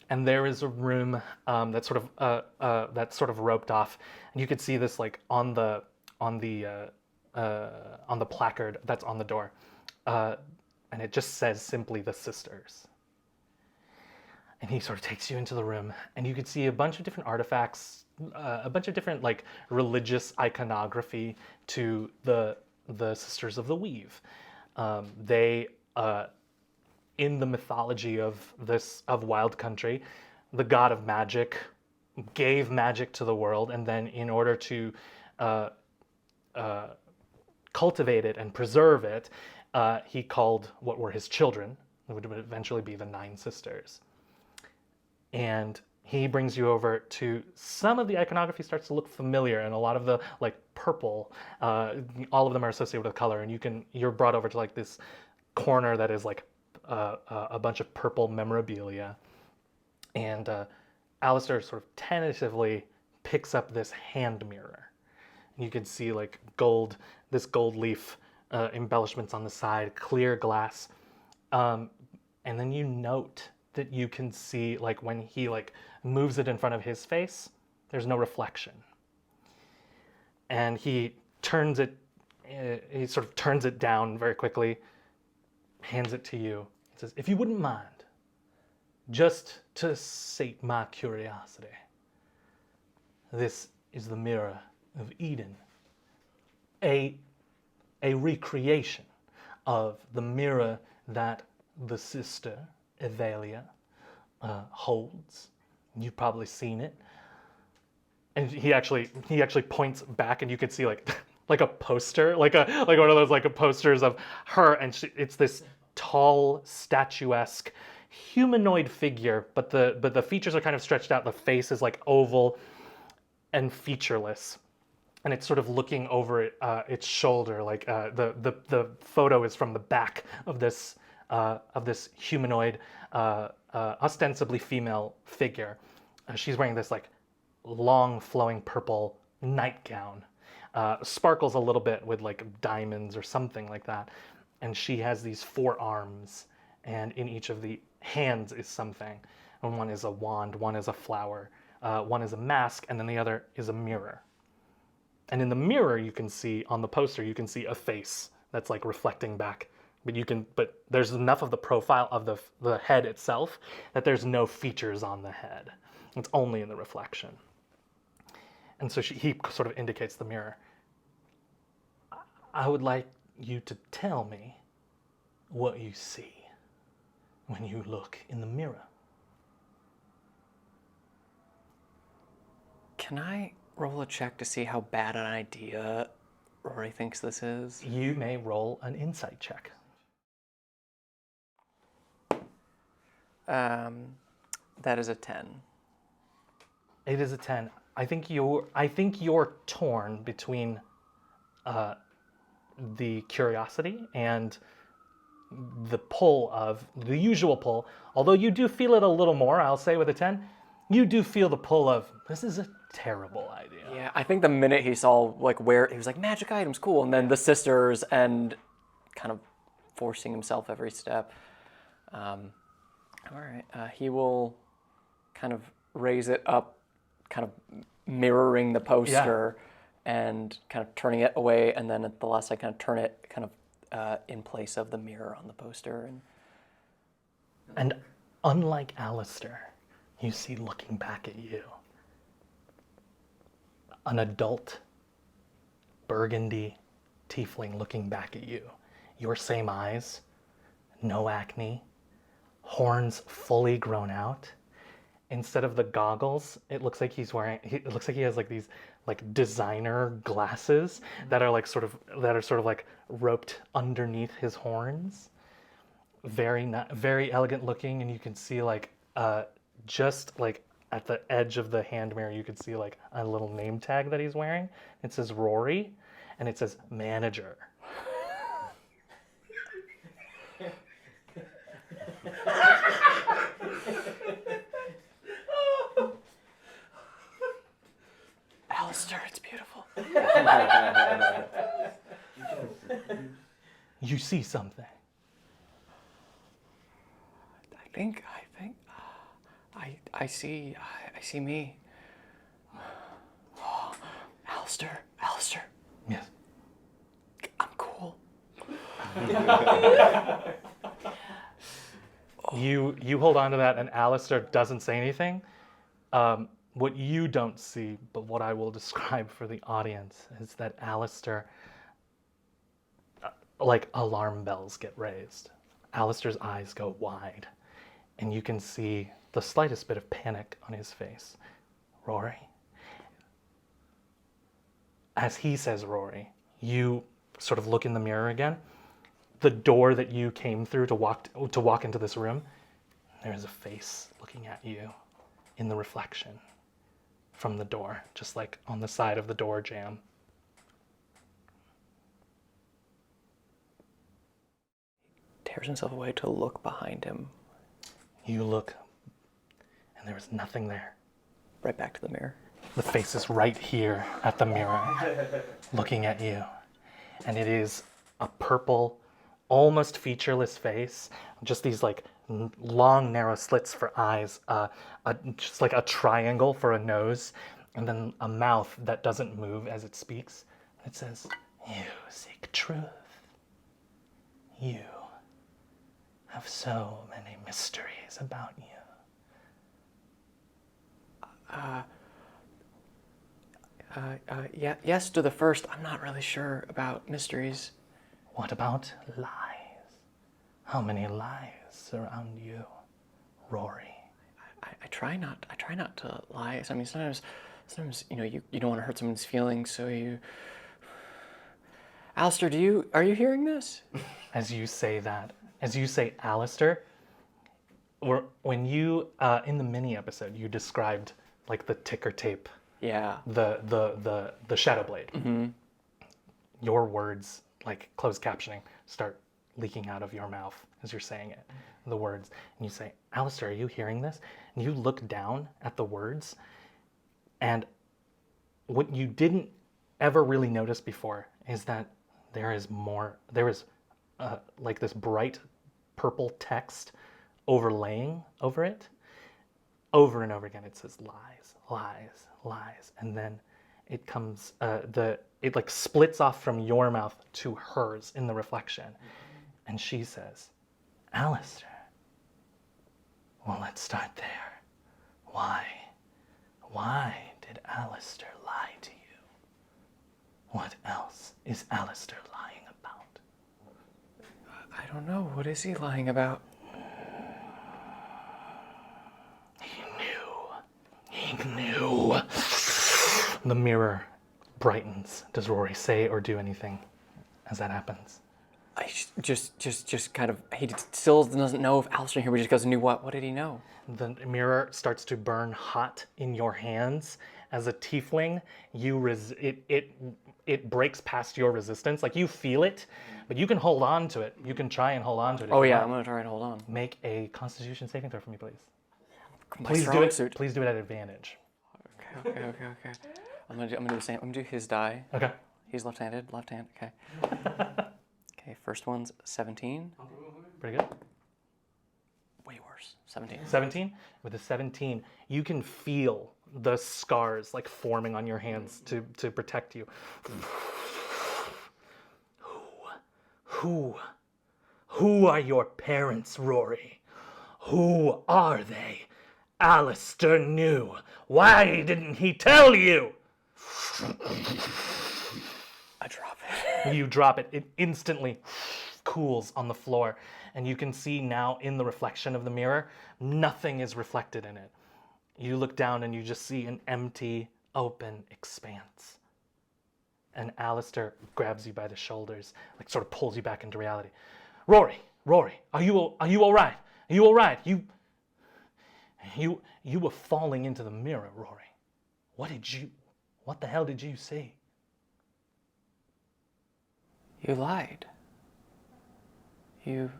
Speaker 1: And there is a room that's sort of roped off, and you could see this like on the placard that's on the door, and it just says simply the Sisters. And he sort of takes you into the room, and you could see a bunch of different artifacts, a bunch of different like religious iconography to the Sisters of the Weave. They, in the mythology of Wild Country, the god of magic gave magic to the world, and then in order to cultivate it and preserve it, he called what were his children, it would eventually be the 9 sisters. And he brings you over to some of the iconography starts to look familiar, and a lot of the like purple, all of them are associated with color, and you're brought over to like this corner that is like a bunch of purple memorabilia, and Alistair sort of tentatively picks up this hand mirror. You can see like this gold leaf embellishments on the side, clear glass, and then you note that you can see like when he like moves it in front of his face, there's no reflection. And he sort of turns it down very quickly, hands it to you. He says, if you wouldn't mind, just to sate my curiosity, this is the mirror of Eden, a recreation of the mirror that the sister Evalia holds. You've probably seen it. And he actually points back, and you can see like a poster, like one of those like posters of her, and it's this tall, statuesque, humanoid figure, but the features are kind of stretched out. The face is like oval and featureless, and it's sort of looking over its shoulder. Like the photo is from the back of this humanoid, ostensibly female figure. She's wearing this like long flowing purple nightgown, sparkles a little bit with like diamonds or something like that. And she has these 4 arms, and in each of the hands is something. And one is a wand, one is a flower, one is a mask, and then the other is a mirror. And in the mirror, you can see on the poster, you can see a face that's like reflecting back. But there's enough of the profile of the head itself that there's no features on the head. It's only in the reflection. And so he sort of indicates the mirror. I would like you to tell me what you see when you look in the mirror.
Speaker 7: Can I roll a check to see how bad an idea Rory thinks this is?
Speaker 1: You may roll an insight check.
Speaker 7: That is a 10.
Speaker 1: It is a 10. I think you're torn between the curiosity and the pull of the usual pull. Although you do feel it a little more, I'll say with a 10, you do feel the pull of this is a terrible idea.
Speaker 7: Yeah, I think the minute he saw like where he was like magic items, cool, and then the sisters and kind of forcing himself every step. All right, he will kind of raise it up, kind of mirroring the poster, and kind of turning it away, and then at the last I kind of turn it kind of in place of the mirror on the poster.
Speaker 1: And unlike Alistair, you see looking back at you, an adult burgundy tiefling looking back at you. Your same eyes, no acne, horns fully grown out. Instead of the goggles, it looks like he has like these like designer glasses that are sort of like roped underneath his horns. Very elegant looking, and you can see just like at the edge of the hand mirror, you can see like a little name tag that he's wearing. It says Rory, and it says manager.
Speaker 7: Alistair, it's beautiful.
Speaker 1: You see something.
Speaker 7: I see me. Oh, Alistair.
Speaker 1: Yes.
Speaker 7: I'm cool.
Speaker 1: You hold on to that, and Alistair doesn't say anything. What you don't see, but what I will describe for the audience, is that Alistair, like alarm bells get raised. Alistair's eyes go wide, and you can see the slightest bit of panic on his face. Rory? As he says Rory, you sort of look in the mirror again. The door that you came through to walk into this room, there is a face looking at you in the reflection from the door, just like on the side of the door jamb.
Speaker 7: Tears himself away to look behind him.
Speaker 1: You look, and there is nothing there.
Speaker 7: Right back to the mirror.
Speaker 1: The face is right here at the mirror, looking at you. And it is a purple, almost featureless face, just these like long, narrow slits for eyes, just like a triangle for a nose, and then a mouth that doesn't move as it speaks. It says, "You seek truth. You have so many mysteries about you."
Speaker 7: Yes to the first. I'm not really sure about mysteries.
Speaker 1: What about lies? How many lies surround you, Rory?
Speaker 7: I try not to lie. I mean, sometimes you don't want to hurt someone's feelings, so you. Alistair, are you hearing this?
Speaker 1: As you say Alistair, or when you in the mini episode you described like the ticker tape.
Speaker 7: Yeah.
Speaker 1: The shadow blade.
Speaker 7: Mm-hmm.
Speaker 1: Your words, like closed captioning, start leaking out of your mouth as you're saying it. The words. And you say, "Alistair, are you hearing this?" And you look down at the words, and what you didn't ever really notice before is that there is like this bright purple text overlaying over it. Over and over again it says lies, lies, lies, and then it comes it like splits off from your mouth to hers in the reflection. And she says, "Alistair, well, let's start there. Why did Alistair lie to you? What else is Alistair lying about?"
Speaker 7: I don't know. What is he lying about?
Speaker 1: He knew. The mirror brightens. Does Rory say or do anything as that happens?
Speaker 7: I just kind of, he still doesn't know if Alistair here, but he just goes, "Knew what? What did he know?"
Speaker 1: The mirror starts to burn hot in your hands. As a tiefling, it breaks past your resistance. Like you feel it, but you can hold on to it. You can try and hold on to it.
Speaker 7: Oh yeah, I'm gonna try and hold on.
Speaker 1: Make a Constitution saving throw for me, please.
Speaker 7: My
Speaker 1: Please do
Speaker 7: strong
Speaker 1: it.
Speaker 7: suit.
Speaker 1: Please do it at advantage.
Speaker 7: Okay. I'm gonna do the same. I'm gonna do his die.
Speaker 1: Okay.
Speaker 7: He's left-handed. Left hand. Okay. Okay. First one's 17.
Speaker 1: Pretty good.
Speaker 7: Way worse. 17.
Speaker 1: 17? With a 17, you can feel the scars like forming on your hands to protect you. Who are your parents, Rory? Who are they? Alistair knew. Why didn't he tell you?
Speaker 7: I drop it.
Speaker 1: You drop it, it instantly cools on the floor, and you can see now in the reflection of the mirror, nothing is reflected in it. You look down and you just see an empty, open expanse. And Alistair grabs you by the shoulders, like sort of pulls you back into reality. Rory, are you all right? Are you all right? You were falling into the mirror, Rory. What the hell did you see?
Speaker 7: You lied. You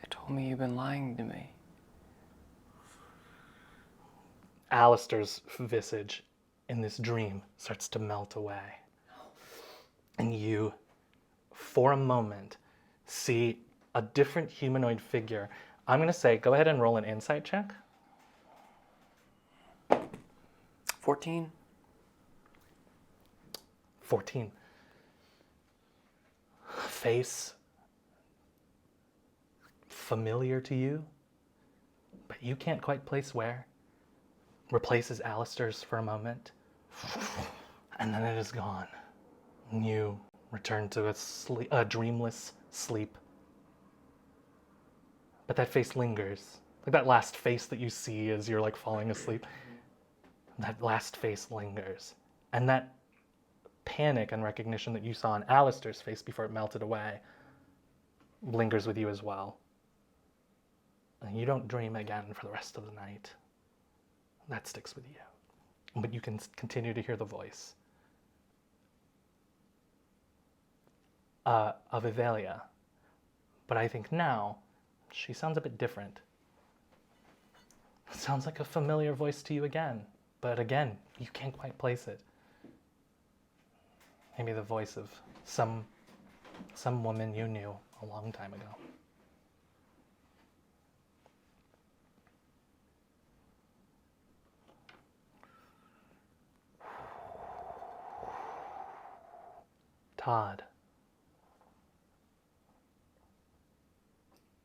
Speaker 7: told me you've been lying to me.
Speaker 1: Alistair's visage in this dream starts to melt away. And you, for a moment, see a different humanoid figure. I'm going to say, go ahead and roll an insight check.
Speaker 7: 14.
Speaker 1: 14. Face familiar to you, but you can't quite place where. Replaces Alistair's for a moment, and then it is gone. And you return to a dreamless sleep. But that face lingers. Like that last face that you see as you're like falling asleep. That last face lingers. And that panic and recognition that you saw on Alistair's face before it melted away lingers with you as well. And you don't dream again for the rest of the night. That sticks with you. But you can continue to hear the voice of Evelia. But I think now she sounds a bit different. It sounds like a familiar voice to you again. But again, you can't quite place it. Maybe the voice of some woman you knew a long time ago. Todd.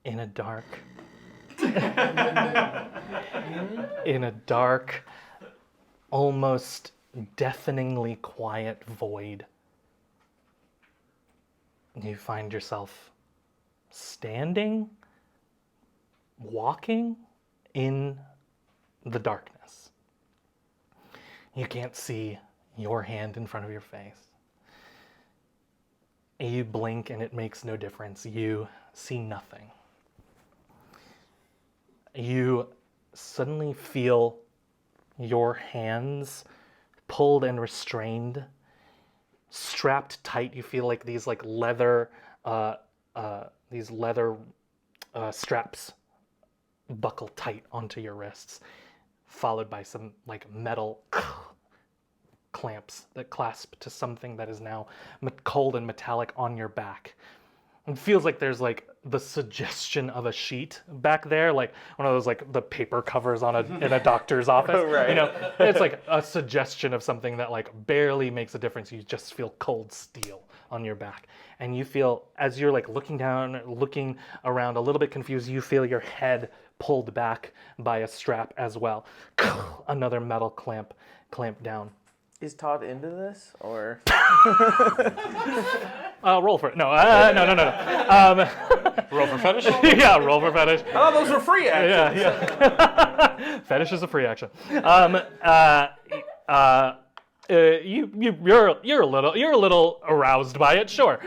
Speaker 1: In a dark, almost deafeningly quiet void, you find yourself standing, walking in the darkness. You can't see your hand in front of your face. You blink and it makes no difference. You see nothing. You suddenly feel your hands pulled and restrained, strapped tight. You feel like these like leather straps buckle tight onto your wrists, followed by some like metal clamps that clasp to something that is now cold and metallic on your back. It feels like there's like the suggestion of a sheet back there, like one of those like the paper covers on in a doctor's office.
Speaker 3: Right.
Speaker 1: You know, it's like a suggestion of something that like barely makes a difference. You just feel cold steel on your back, and you feel as you're like looking down, looking around, a little bit confused. You feel your head pulled back by a strap as well. Another metal clamp down.
Speaker 3: Is Todd into this, or?
Speaker 1: Roll for it. No, no.
Speaker 4: Roll for fetish?
Speaker 1: Yeah, roll for fetish.
Speaker 3: Oh, those were free actions.
Speaker 1: Yeah. Fetish is a free action. You're a little aroused by it, sure.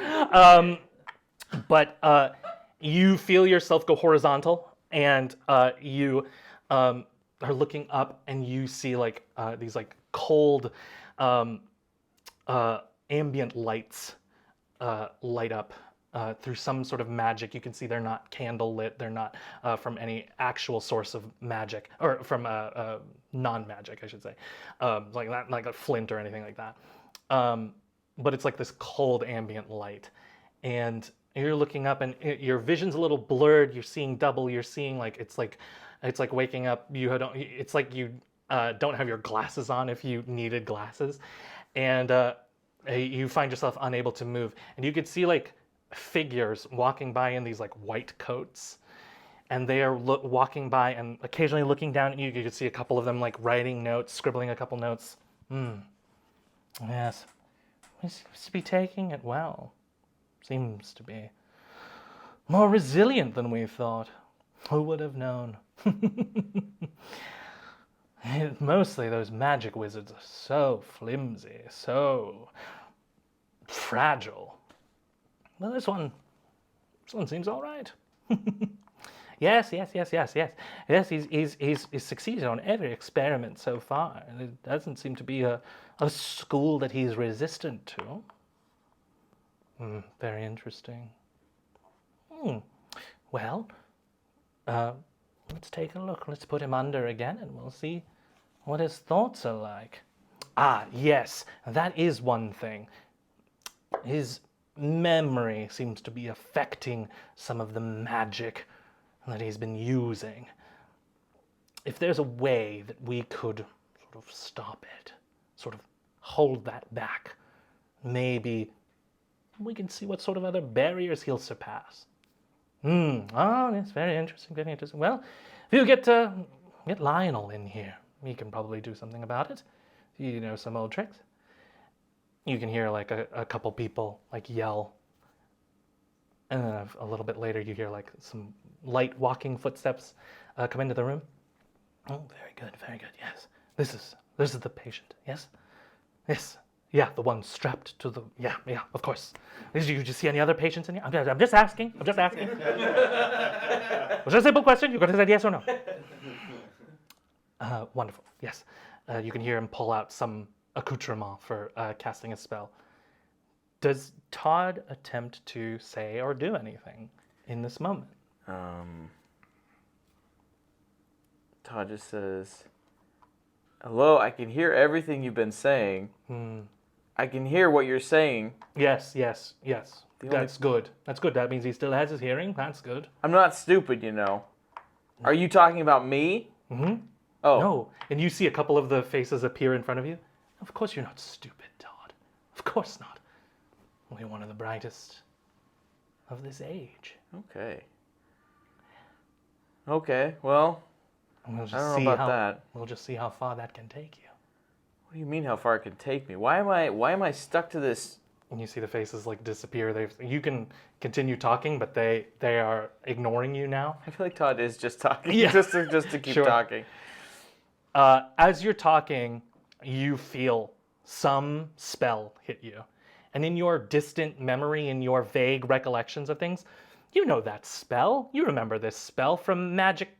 Speaker 1: But you feel yourself go horizontal, and you are looking up, and you see like these like cold ambient lights light up through some sort of magic. You can see they're not candle lit. They're not from any actual source of magic, or from non-magic, I should say, like not like a flint or anything like that. But it's like this cold ambient light, and you're looking up, and your vision's a little blurred. You're seeing double. You're seeing like it's like waking up. It's like you don't have your glasses on if you needed glasses, and you find yourself unable to move, and you could see like figures walking by in these like white coats, and they are walking by and occasionally looking down at you. You could see a couple of them like writing notes, scribbling a couple notes. Yes, He seems to be taking it well. Seems to be more resilient than we thought. Who would have known? Mostly those magic wizards are so flimsy, so fragile. Well, this one seems all right. Yes. Yes, he's succeeded on every experiment so far. And it doesn't seem to be a school that he's resistant to. Very interesting. Well, let's take a look. Let's put him under again and we'll see what his thoughts are like. Ah, yes, that is one thing. His memory seems to be affecting some of the magic that he's been using. If there's a way that we could sort of stop it, sort of hold that back, maybe we can see what sort of other barriers he'll surpass. Oh, that's very interesting, very interesting. Well, if you get Lionel in here, he can probably do something about it. You know some old tricks. You can hear like a couple people like yell. And then a little bit later you hear like some light walking footsteps come into the room. Oh, very good, yes. This is the patient, yes? Yes. Yeah, the one strapped to the... Yeah, of course. Did you see any other patients in here? I'm just asking. It was a simple question. You got to say yes or no. Wonderful, yes. You can hear him pull out some accoutrement for casting a spell. Does Todd attempt to say or do anything in this moment?
Speaker 3: Todd just says, "Hello, I can hear everything you've been saying. I can hear what you're saying."
Speaker 1: Yes. That's good. That means he still has his hearing. That's good.
Speaker 3: I'm not stupid, you know. Are you talking about me?
Speaker 1: Mm-hmm.
Speaker 3: Oh.
Speaker 1: No. And you see a couple of the faces appear in front of you. Of course you're not stupid, Todd. Of course not. Only one of the brightest of this age.
Speaker 3: Okay, well,
Speaker 1: We'll just
Speaker 3: I don't
Speaker 1: see
Speaker 3: know about that.
Speaker 1: We'll just see how far that can take you.
Speaker 3: What do you mean how far it can take me? Why am I stuck to this?
Speaker 1: And you see the faces like disappear. You can continue talking, but they are ignoring you now.
Speaker 3: I feel like Todd is just talking,
Speaker 1: Yeah.
Speaker 3: just to keep
Speaker 1: Sure.
Speaker 3: talking.
Speaker 1: As you're talking, you feel some spell hit you. And in your distant memory, in your vague recollections of things, you know that spell. You remember this spell from magic.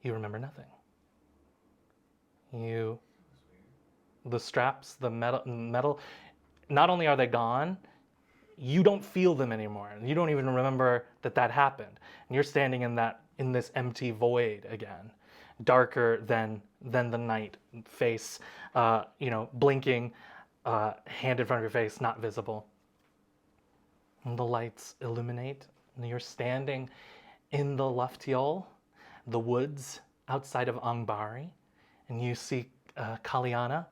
Speaker 1: You remember nothing. The straps, the metal, not only are they gone, you don't feel them anymore. You don't even remember that happened. And you're standing in this empty void again, darker than the night. Face, blinking, hand in front of your face, not visible. And the lights illuminate, and you're standing in the Luftiol, the woods outside of Angbari, and you see Kaliana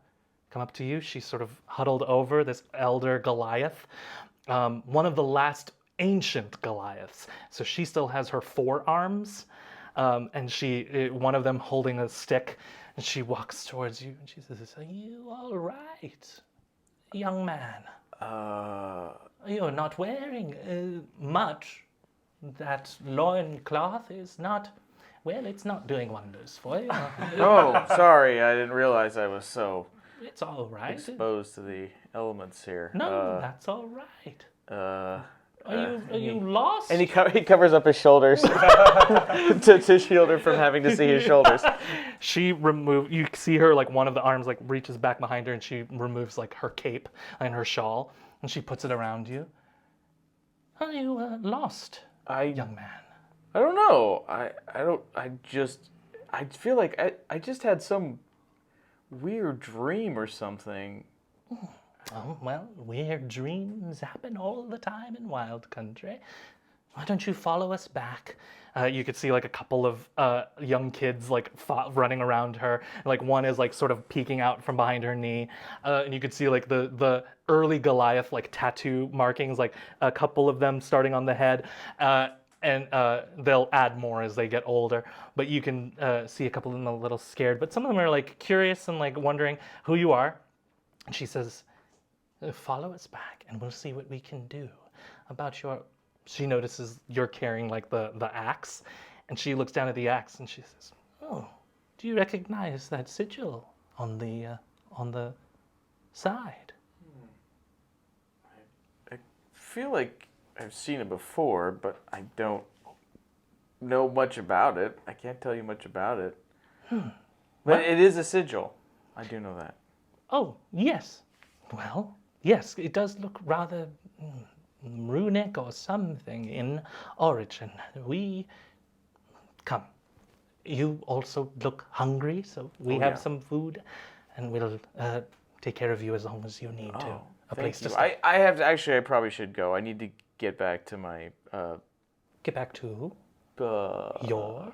Speaker 1: come up to you. She's sort of huddled over this elder Goliath, one of the last ancient Goliaths. So she still has her forearms, and one of them holding a stick, and she walks towards you, and she says, "Are you all right, young man? You're not wearing much. That loincloth is not... Well, it's not doing wonders for you."
Speaker 3: Oh, sorry, I didn't realize I was so
Speaker 1: It's all right.
Speaker 3: exposed to the elements here.
Speaker 1: No, that's all right. Are you lost?
Speaker 3: And he covers up his shoulders to shield her from having to see his shoulders.
Speaker 1: You see her, like, one of the arms, like, reaches back behind her, and she removes, like, her cape and her shawl, and she puts it around you. Are you lost, young man?
Speaker 3: I don't know. I feel like I just had some weird dream or something.
Speaker 1: Oh, well, weird dreams happen all the time in Wild Country. Why don't you follow us back? You could see like a couple of young kids like running around her. Like one is like sort of peeking out from behind her knee, and you could see like the early Goliath like tattoo markings, like a couple of them starting on the head. and they'll add more as they get older. But you can see a couple of them a little scared, but some of them are like curious and like wondering who you are. And she says, "Follow us back, and we'll see what we can do about your." She notices you're carrying like the axe, and she looks down at the axe and she says, "Oh, do you recognize that sigil on the side?"
Speaker 3: I feel like I've seen it before, but I don't know much about it. I can't tell you much about it. But it is a sigil. I do know that.
Speaker 1: Oh, yes. Well, yes, it does look rather runic or something in origin. Come. You also look hungry, so we have some food, and we'll take care of you as long as you need to. A place to stay.
Speaker 3: I have to, actually, I probably should go. I need to get back to my...
Speaker 1: Get back to your...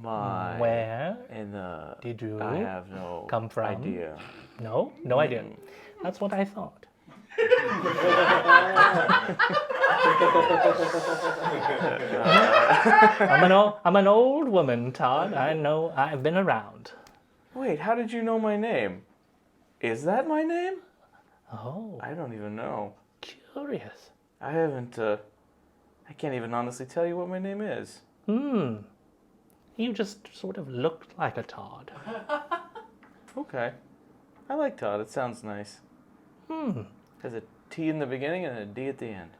Speaker 3: My...
Speaker 1: Where
Speaker 3: And
Speaker 1: did you
Speaker 3: I have no
Speaker 1: come from?
Speaker 3: idea.
Speaker 1: No idea. That's what I thought. I'm an old woman, Todd. I know. I've been around.
Speaker 3: Wait, how did you know my name? Is that my name?
Speaker 1: Oh,
Speaker 3: I don't even know.
Speaker 1: curious.
Speaker 3: I haven't, I can't even honestly tell you what my name is.
Speaker 1: You just sort of looked like a Todd.
Speaker 3: Okay. I like Todd. It sounds nice. Has a T in the beginning and a D at the end.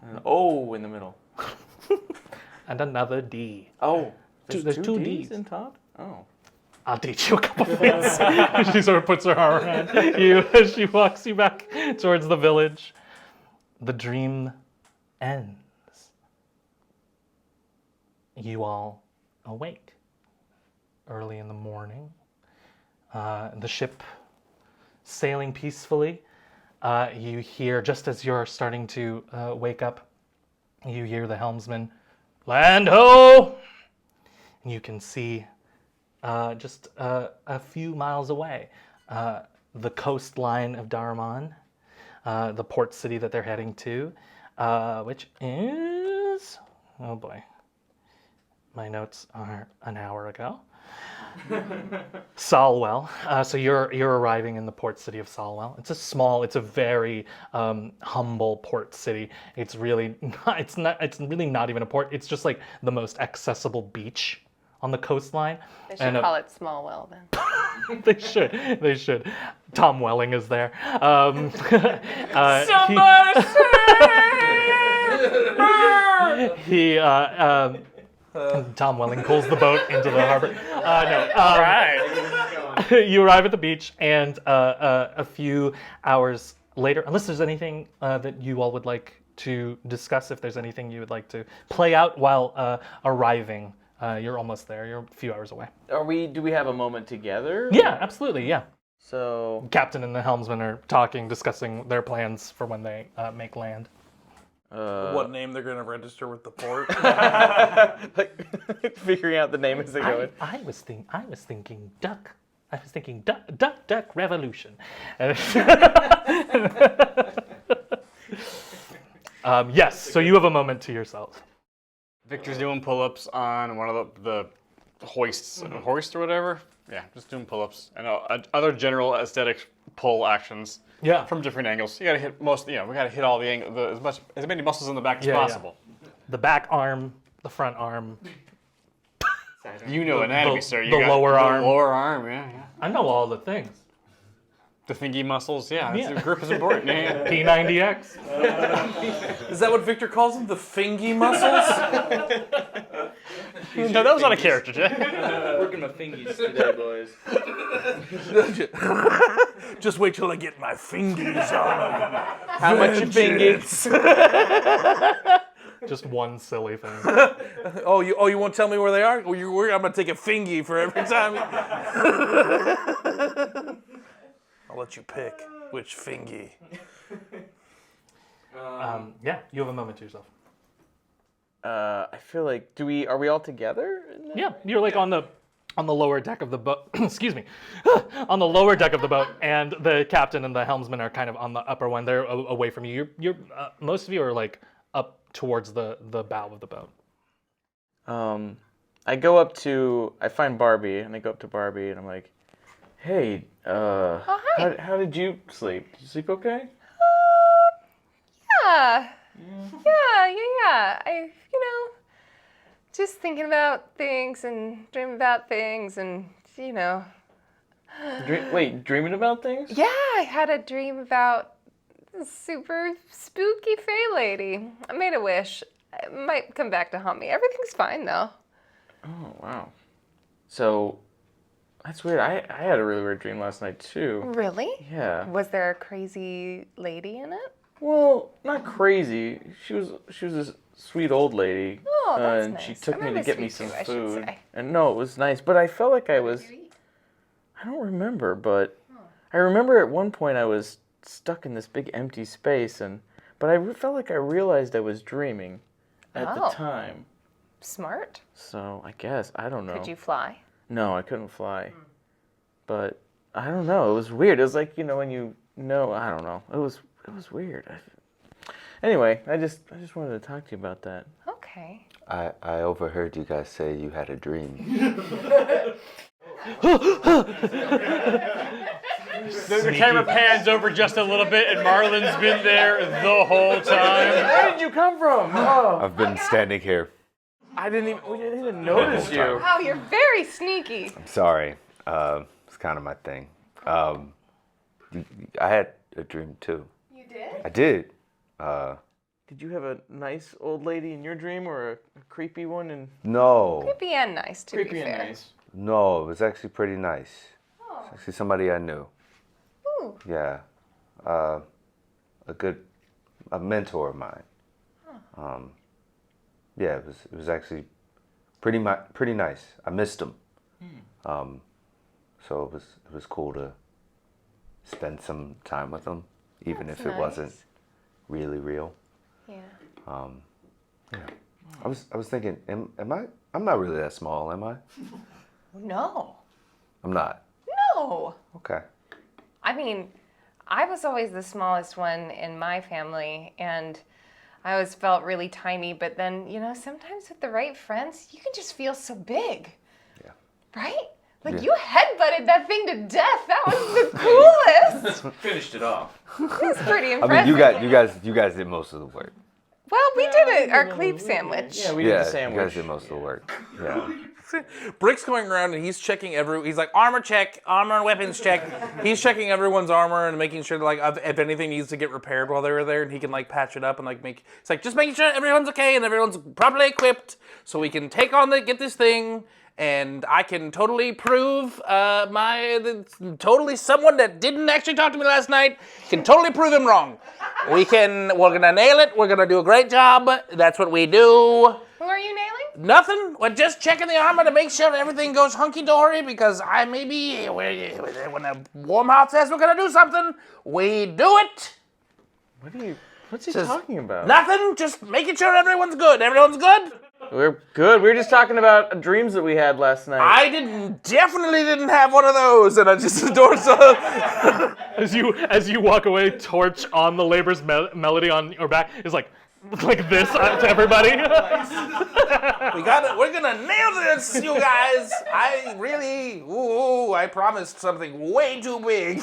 Speaker 3: And an O in the middle.
Speaker 1: And another D.
Speaker 3: Oh,
Speaker 1: There's two
Speaker 3: D's
Speaker 1: Ds.
Speaker 3: in Todd? Oh.
Speaker 1: I'll teach you a couple things. She sort of puts her arm around you as she walks you back towards the village. The dream ends. You all awake early in the morning. The ship sailing peacefully. You hear, just as you're starting to wake up, you hear the helmsman, "Land ho!" And you can see just a few miles away the coastline of Darman, the port city that they're heading to, which is, oh boy, my notes are an hour ago. Solwell. So you're arriving in the port city of Solwell. It's a very humble port city. It's really not even a port. It's just like the most accessible beach on the coastline.
Speaker 5: They should call it Smallwell then.
Speaker 1: They should. Tom Welling is there. Tom Welling pulls the boat into the harbor. You arrive at the beach, and a few hours later, unless there's anything that you all would like to discuss, if there's anything you would like to play out while arriving, you're almost there. You're a few hours away.
Speaker 3: Do we have a moment together?
Speaker 1: Yeah, absolutely, yeah.
Speaker 3: So...
Speaker 1: Captain and the helmsman are talking, discussing their plans for when they make land.
Speaker 2: What name they're going to register with the port?
Speaker 3: Like figuring out the name as they go in.
Speaker 1: I was thinking duck. I was thinking duck revolution. Yes. So you have a moment to yourself.
Speaker 4: Victor's doing pull-ups on one of the hoists, hoist or whatever. Yeah, just doing pull-ups and other general aesthetic pull actions.
Speaker 1: Yeah.
Speaker 4: From different angles. You gotta hit most. We gotta hit all the as many muscles in the back as possible.
Speaker 1: Yeah. The back arm, the front arm.
Speaker 4: You know anatomy, sir.
Speaker 1: The lower arm.
Speaker 4: The lower arm. Yeah.
Speaker 1: I know all the things.
Speaker 4: The thingy muscles. Yeah. The grip is important. Yeah.
Speaker 1: P90X.
Speaker 2: Is that what Victor calls them? The fingy muscles?
Speaker 4: No, that was not a character, Jack.
Speaker 3: Working my fingies today, boys.
Speaker 2: Just wait till I get my fingies on.
Speaker 3: How much you fingies?
Speaker 1: Just one silly thing.
Speaker 2: Oh, you won't tell me where they are? I'm gonna take a fingy for every time. I'll let you pick which fingy.
Speaker 1: Yeah, you have a moment to yourself.
Speaker 3: I feel like are we all together?
Speaker 1: Yeah, you're like on the lower deck of the boat. Excuse me, on the lower deck of the boat, and the captain and the helmsman are kind of on the upper one. They're away from you. You're most of you are like up towards the bow of the boat.
Speaker 3: I find Barbie, and I go up to Barbie, and I'm like, hey,
Speaker 5: hi.
Speaker 3: how did you sleep? Did you sleep okay?
Speaker 5: Yeah. I, just thinking about things and dreaming about things and,
Speaker 3: Dreaming about things?
Speaker 5: Yeah, I had a dream about a super spooky fae lady. I made a wish. It might come back to haunt me. Everything's fine, though.
Speaker 3: Oh, wow. So, that's weird. I had a really weird dream last night, too.
Speaker 5: Really?
Speaker 3: Yeah.
Speaker 5: Was there a crazy lady in it?
Speaker 3: Well, not crazy. She was this sweet old lady.
Speaker 5: Oh, that's
Speaker 3: and
Speaker 5: nice.
Speaker 3: she took
Speaker 5: I
Speaker 3: me to
Speaker 5: remember
Speaker 3: get me
Speaker 5: sweet
Speaker 3: some
Speaker 5: too, I should
Speaker 3: food.
Speaker 5: say.
Speaker 3: And no, it was nice. But I felt like I don't remember, but I remember at one point I was stuck in this big empty space, but I felt like I realized I was dreaming at the
Speaker 5: Oh.
Speaker 3: time.
Speaker 5: Smart.
Speaker 3: So I guess, I don't know.
Speaker 5: Could you fly?
Speaker 3: No, I couldn't fly. But I don't know. It was weird. It was like, when I don't know. It was weird. Anyway, I just wanted to talk to you about that.
Speaker 5: Okay.
Speaker 6: I overheard you guys say you had a dream.
Speaker 4: The camera pans over just a little bit, and Marlin's been there the whole time.
Speaker 3: Where did you come from? Oh,
Speaker 6: I've been standing here.
Speaker 3: we didn't even notice you.
Speaker 5: Wow, you're very sneaky.
Speaker 6: I'm sorry. It's kind of my thing. I had a dream too.
Speaker 5: You did?
Speaker 6: I did.
Speaker 3: Did you have a nice old lady in your dream or a creepy one?
Speaker 6: No.
Speaker 5: Creepy and nice, to be
Speaker 3: Creepy
Speaker 5: fair.
Speaker 3: and nice.
Speaker 6: No, it was actually pretty nice.
Speaker 5: Oh.
Speaker 6: It's actually somebody I knew.
Speaker 5: Ooh.
Speaker 6: Yeah. A mentor of mine. Yeah, it was actually pretty nice. I missed him. So it was cool to spend some time with him, even
Speaker 5: That's
Speaker 6: if it
Speaker 5: nice.
Speaker 6: wasn't really real.
Speaker 5: Yeah.
Speaker 6: Yeah. I was thinking, I'm not really that small, am I?
Speaker 5: No.
Speaker 6: I'm not.
Speaker 5: No.
Speaker 6: Okay.
Speaker 5: I mean, I was always the smallest one in my family, and I always felt really tiny, but then, sometimes with the right friends, you can just feel so big.
Speaker 6: Yeah.
Speaker 5: Right? Like,
Speaker 6: Yeah.
Speaker 5: you headbutted that thing to death. That was the coolest.
Speaker 3: Finished it off.
Speaker 5: It was pretty
Speaker 6: I
Speaker 5: impressive.
Speaker 6: mean, you guys did most of the work.
Speaker 5: Well, we did our cleave sandwich.
Speaker 3: Yeah, we did
Speaker 6: Yeah,
Speaker 3: the
Speaker 6: you
Speaker 3: sandwich.
Speaker 6: guys did most of the work. Yeah.
Speaker 2: Brick's going around and he's checking he's like, armor check, armor and weapons check. He's checking everyone's armor and making sure that, if anything needs to get repaired while they were there, and he can patch it up and it's like just making sure everyone's okay and everyone's properly equipped so we can get this thing. And I can totally prove totally someone that didn't actually talk to me last night can totally prove him wrong. We're gonna nail it. We're gonna do a great job. That's what we do.
Speaker 5: Who are you nailing?
Speaker 2: Nothing. We're just checking the armor to make sure everything goes hunky-dory because when the warm heart says we're gonna do something, we do it.
Speaker 3: What's he talking about?
Speaker 2: Nothing. Just making sure everyone's good. Everyone's good.
Speaker 3: We're good. We were just talking about dreams that we had last night.
Speaker 2: I definitely didn't have one of those, and I just adored so.
Speaker 1: As you walk away, torch on the labor's melody on your back is like this to everybody.
Speaker 2: We're gonna nail this, you guys. I promised something way too big.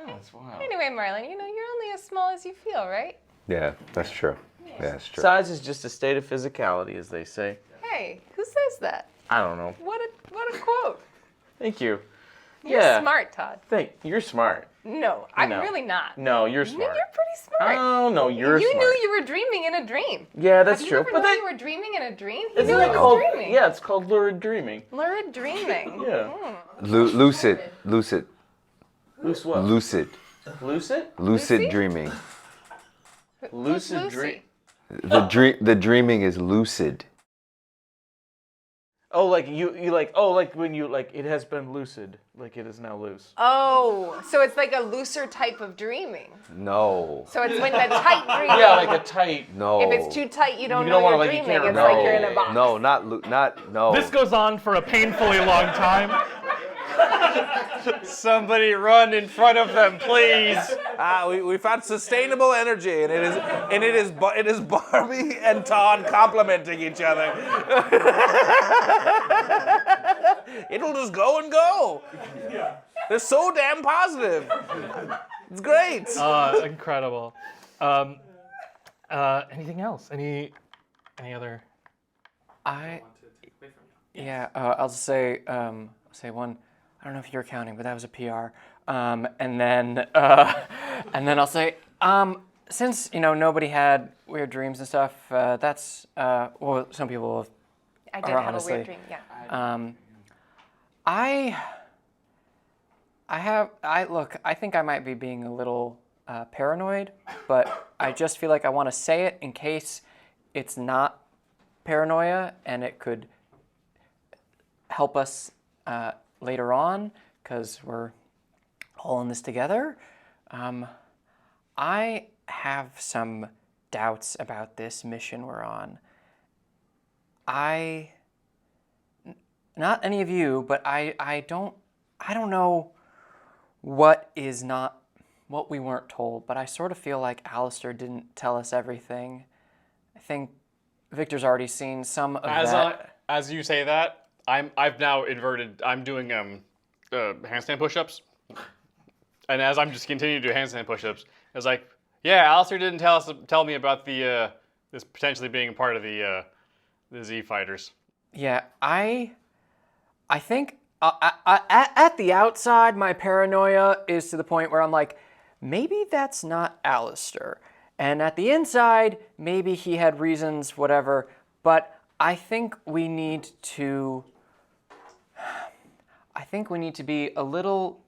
Speaker 3: That's wild.
Speaker 5: Anyway, Marlin, you're only as small as you feel, right?
Speaker 6: Yeah, that's true. Yeah, that's true.
Speaker 3: Size is just a state of physicality, as they say.
Speaker 5: Hey, who says that?
Speaker 3: I don't know.
Speaker 5: What a quote.
Speaker 3: Thank you.
Speaker 5: You're smart, Todd.
Speaker 3: You're smart.
Speaker 5: No, I'm
Speaker 3: No.
Speaker 5: really not.
Speaker 3: No, you're
Speaker 5: No,
Speaker 3: smart.
Speaker 5: you're pretty smart.
Speaker 3: Oh no, you're
Speaker 5: you
Speaker 3: smart.
Speaker 5: knew you were dreaming in a dream.
Speaker 3: Yeah, that's
Speaker 5: Have
Speaker 3: true.
Speaker 5: you ever known you were dreaming in a dream? He
Speaker 3: isn't
Speaker 5: knew
Speaker 3: that
Speaker 5: he was
Speaker 3: called?
Speaker 5: dreaming.
Speaker 3: Yeah, it's called lurid dreaming.
Speaker 5: Lurid dreaming.
Speaker 3: Yeah.
Speaker 6: Lucid.
Speaker 3: Loose what?
Speaker 6: Lucid
Speaker 3: Lucid?
Speaker 5: Lucy?
Speaker 6: dreaming.
Speaker 3: Lucid
Speaker 5: Lucy?
Speaker 3: dream.
Speaker 6: The dreaming is lucid.
Speaker 3: Oh, like like when you it has been lucid, like it is now loose.
Speaker 5: Oh, so it's like a looser type of dreaming.
Speaker 6: No.
Speaker 5: So it's when the tight dreaming.
Speaker 3: Yeah, like a tight.
Speaker 6: No.
Speaker 5: If it's too tight, you don't
Speaker 3: You
Speaker 5: know
Speaker 3: don't wanna,
Speaker 5: you're
Speaker 3: like, you
Speaker 5: dreaming.
Speaker 3: can't
Speaker 5: It's
Speaker 3: remember.
Speaker 5: like you're in a box.
Speaker 6: No, no.
Speaker 1: This goes on for a painfully long time.
Speaker 4: Somebody run in front of them, please.
Speaker 2: We found sustainable energy, and it is Barbie and Todd complementing each other. It'll just go and go. They're so damn positive. It's great.
Speaker 1: Incredible. Anything else? Any other?
Speaker 7: I'll say one. I don't know if you're counting, but that was a PR. And then I'll say, since nobody had weird dreams and stuff, that's well, some people
Speaker 5: I did have a weird dream. Yeah.
Speaker 7: I think I might be being a little paranoid, but I just feel like I want to say it in case it's not paranoia and it could help us later on because we're all in this together. I have some doubts about this mission we're on. Not any of you, but I don't know what we weren't told, but I sort of feel like Alistair didn't tell us everything. I think Victor's already seen some of that.
Speaker 4: As you say that, I've now inverted. I'm doing handstand push-ups, and as I'm just continuing to do handstand push-ups, it's like, yeah, Alistair didn't tell me about the this potentially being part of the Z fighters.
Speaker 7: Yeah, I think at the outside, my paranoia is to the point where I'm like, maybe that's not Alistair. And at the inside, maybe he had reasons, whatever. But I think we need to be a little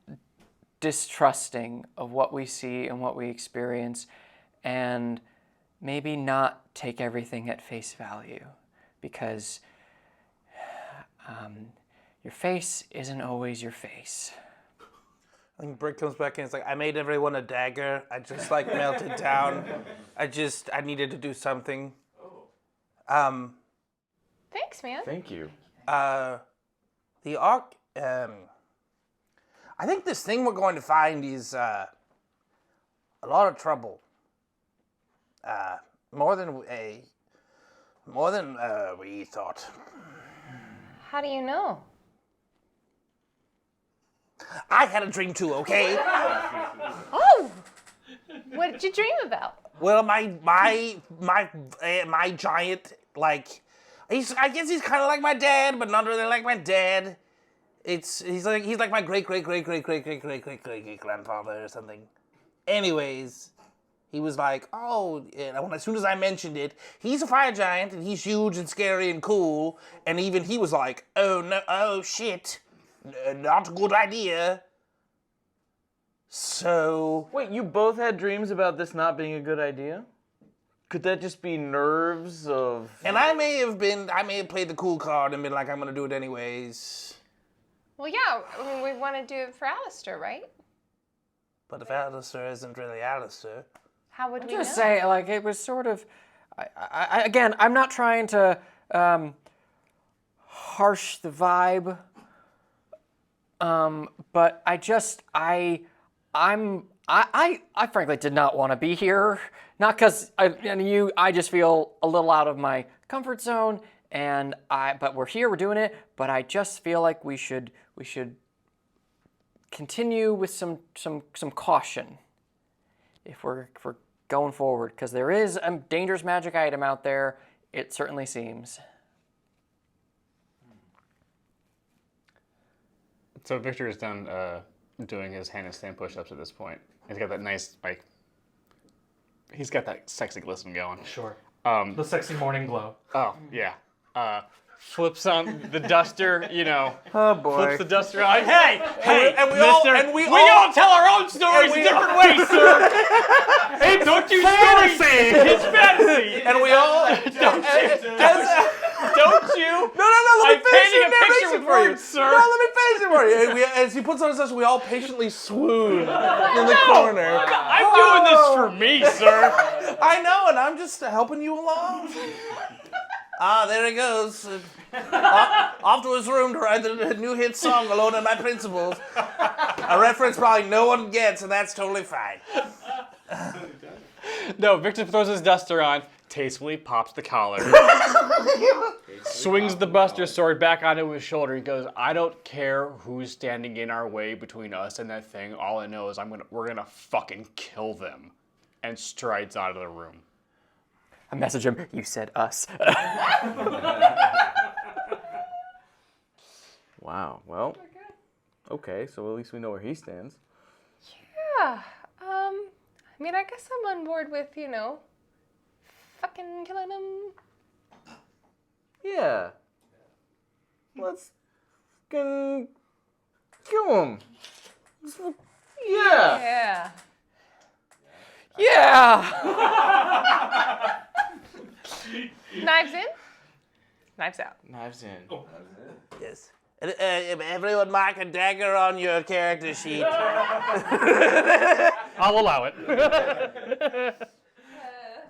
Speaker 7: distrusting of what we see and what we experience, and maybe not take everything at face value, because your face isn't always your face.
Speaker 2: I think Brick comes back in. It's like, I made everyone a dagger. I just melted down. I needed to do something.
Speaker 5: Thanks, man.
Speaker 3: Thank you.
Speaker 2: The arc. I think this thing we're going to find is a lot of trouble. More than we thought.
Speaker 5: How do you know?
Speaker 2: I had a dream too, okay?
Speaker 5: Oh! What did you dream about?
Speaker 2: Well, my giant, I guess he's kind of like my dad, but not really like my dad. He's like my great grandfather or something. Anyways, he was like, as soon as I mentioned it, he's a fire giant and he's huge and scary and cool, and even he was like, oh no, oh shit. Not a good idea. So...
Speaker 3: Wait, you both had dreams about this not being a good idea? Could that just be nerves of...
Speaker 2: And I may have played the cool card and been like, I'm going to do it anyways.
Speaker 5: Well, yeah, I mean, we want to do it for Alistair, right?
Speaker 2: But if Alistair isn't really Alistair...
Speaker 5: How would we
Speaker 7: just
Speaker 5: know?
Speaker 7: say, it was sort of... Again, I'm not trying to harsh the vibe... but I frankly did not want to be here. Not because I just feel a little out of my comfort zone, but we're here, we're doing it. But I just feel like we should continue with some caution if we're going forward, because there is a dangerous magic item out there. It certainly seems.
Speaker 4: So Victor is done doing his handstand push-ups at this point. He's got that nice, he's got that sexy glisten going.
Speaker 1: Sure. The sexy morning glow.
Speaker 4: Oh, yeah. Flips on the duster,
Speaker 2: Oh boy.
Speaker 4: flips the duster on. Hey,
Speaker 2: and we
Speaker 4: mister,
Speaker 2: all
Speaker 4: we all tell our own stories in different ways, sir. Hey, don't you fantasy? It's fantasy.
Speaker 2: And we all...
Speaker 4: Don't you?
Speaker 2: No, let
Speaker 4: I'm
Speaker 2: me finish
Speaker 4: painting
Speaker 2: your
Speaker 4: a picture
Speaker 2: narration
Speaker 4: with
Speaker 2: for you.
Speaker 4: words, sir.
Speaker 2: No, let me finish it for you. As he puts on his dress, we all patiently swoon in the corner.
Speaker 4: I'm doing this for me, sir.
Speaker 2: I know, and I'm just helping you along. There he goes. Off to his room to write the new hit song, Alone in My Principles. A reference probably no one gets, and that's totally fine.
Speaker 4: No, Victor throws his duster on, tastefully pops the collar, swings the Buster sword back onto his shoulder. He goes, I don't care who's standing in our way between us and that thing. All I know is we're gonna fucking kill them. And strides out of the room.
Speaker 7: I message him, you said us.
Speaker 3: Wow. Well. Okay. So at least we know where he stands.
Speaker 5: Yeah. I mean, I guess I'm on board with, fucking killing him.
Speaker 3: Yeah. Let's fucking kill him. Yeah.
Speaker 5: Yeah.
Speaker 7: Yeah!
Speaker 5: Knives in? Knives out.
Speaker 3: Knives in.
Speaker 2: Yes. Everyone mark a dagger on your character sheet.
Speaker 1: I'll allow it.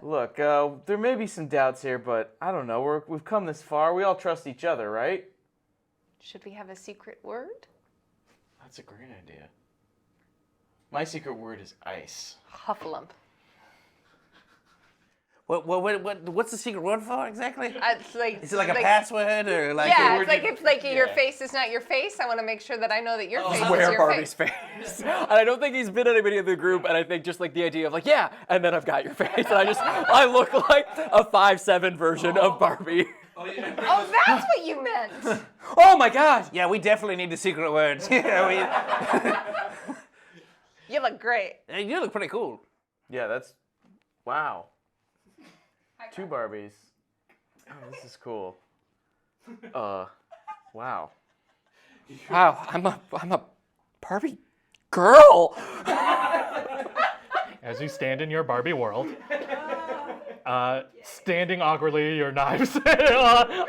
Speaker 3: Look, there may be some doubts here, but I don't know. We've come this far. We all trust each other, right?
Speaker 5: Should we have a secret word?
Speaker 3: That's a great idea. My secret word is ice.
Speaker 5: Huffalump.
Speaker 2: What's the secret word for exactly?
Speaker 5: It's like,
Speaker 2: Is it like a password or like?
Speaker 5: Yeah, it's like if your face is not your face, I want to make sure that I know that your face is
Speaker 7: Wear
Speaker 5: your
Speaker 7: Barbie's
Speaker 5: face.
Speaker 7: face. And I don't think he's been anybody in the group, and I think just like the idea of like, yeah, and then I've got your face, and I look like a 5'7" version of Barbie.
Speaker 5: Oh, that's what you meant.
Speaker 7: Oh my god!
Speaker 2: Yeah, we definitely need the secret words. Yeah,
Speaker 5: You look great.
Speaker 2: you look pretty cool.
Speaker 3: Yeah, that's... Wow. 2 Barbies. Oh, this is cool. Wow.
Speaker 7: Wow, I'm a Barbie girl.
Speaker 1: As you stand in your Barbie world, standing awkwardly, your knives,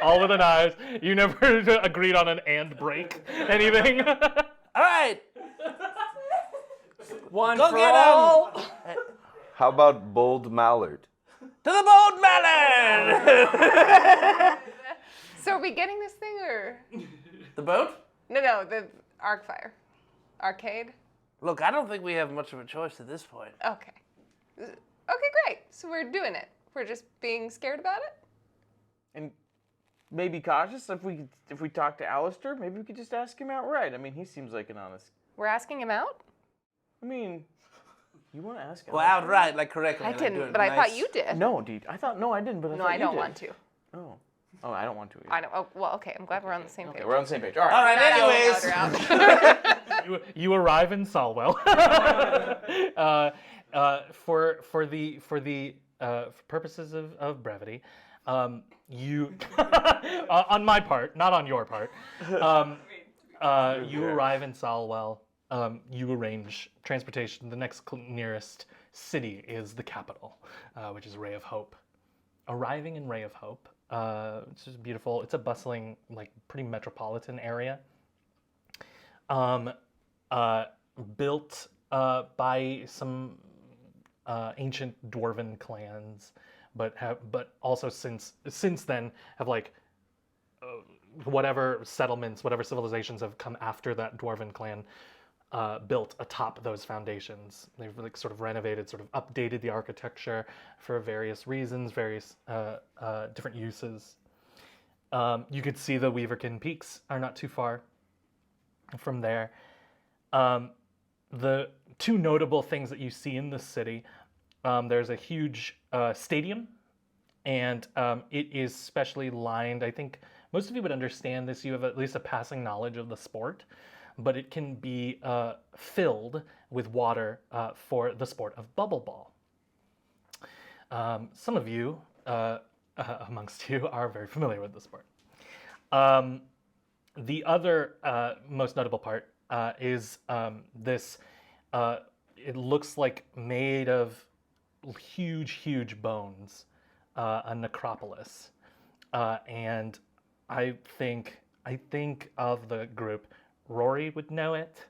Speaker 1: all of the knives. You never agreed on an and break anything.
Speaker 2: All right,
Speaker 7: One
Speaker 2: go
Speaker 7: for
Speaker 2: get
Speaker 7: all.
Speaker 2: him.
Speaker 6: How about bold mallard?
Speaker 2: To the boat, Marlin.
Speaker 5: So are we getting this thing or?
Speaker 2: The boat?
Speaker 5: No, the arc fire. Arcade?
Speaker 2: Look, I don't think we have much of a choice at this point.
Speaker 5: Okay. Okay, great. So we're doing it. We're just being scared about it?
Speaker 3: And maybe cautious. If we talk to Alistair, maybe we could just ask him outright. I mean, he seems like an honest...
Speaker 5: We're asking him out?
Speaker 3: I mean, you want to ask him?
Speaker 2: Well, outright, like correctly.
Speaker 5: I
Speaker 2: like
Speaker 5: didn't,
Speaker 2: doing
Speaker 5: but I thought
Speaker 2: nice.
Speaker 5: you did.
Speaker 3: No, dude. I didn't, but I
Speaker 5: No,
Speaker 3: thought
Speaker 5: I
Speaker 3: you
Speaker 5: don't
Speaker 3: did.
Speaker 5: want to.
Speaker 3: Oh, I don't want to either.
Speaker 5: I don't. Oh, well, okay. I'm glad we're on the same page.
Speaker 3: Okay, we're on the same page. All right.
Speaker 2: All right,
Speaker 5: Not out,
Speaker 2: anyways.
Speaker 5: out.
Speaker 1: You arrive in Solwell. For the purposes of brevity, you on my part, not on your part. You arrive in Solwell. You arrange transportation. The next nearest city is the capital, which is Ray of Hope. Arriving in Ray of Hope, it's just beautiful. It's a bustling, like pretty metropolitan area. Built by some ancient dwarven clans, but also since then have like whatever settlements, whatever civilizations have come after that dwarven clan built atop those foundations. They've like sort of renovated, sort of updated the architecture for various reasons, various different uses. You could see the Weaverkin Peaks are not too far from there. The 2 notable things that you see in this city, there's a huge stadium, and it is specially lined. I think most of you would understand this. You have at least a passing knowledge of the sport, but it can be filled with water for the sport of bubble ball. Some of you, amongst you, are very familiar with the sport. The other most notable part is this, it looks like made of huge bones, a necropolis. And I think of the group, Rory would know it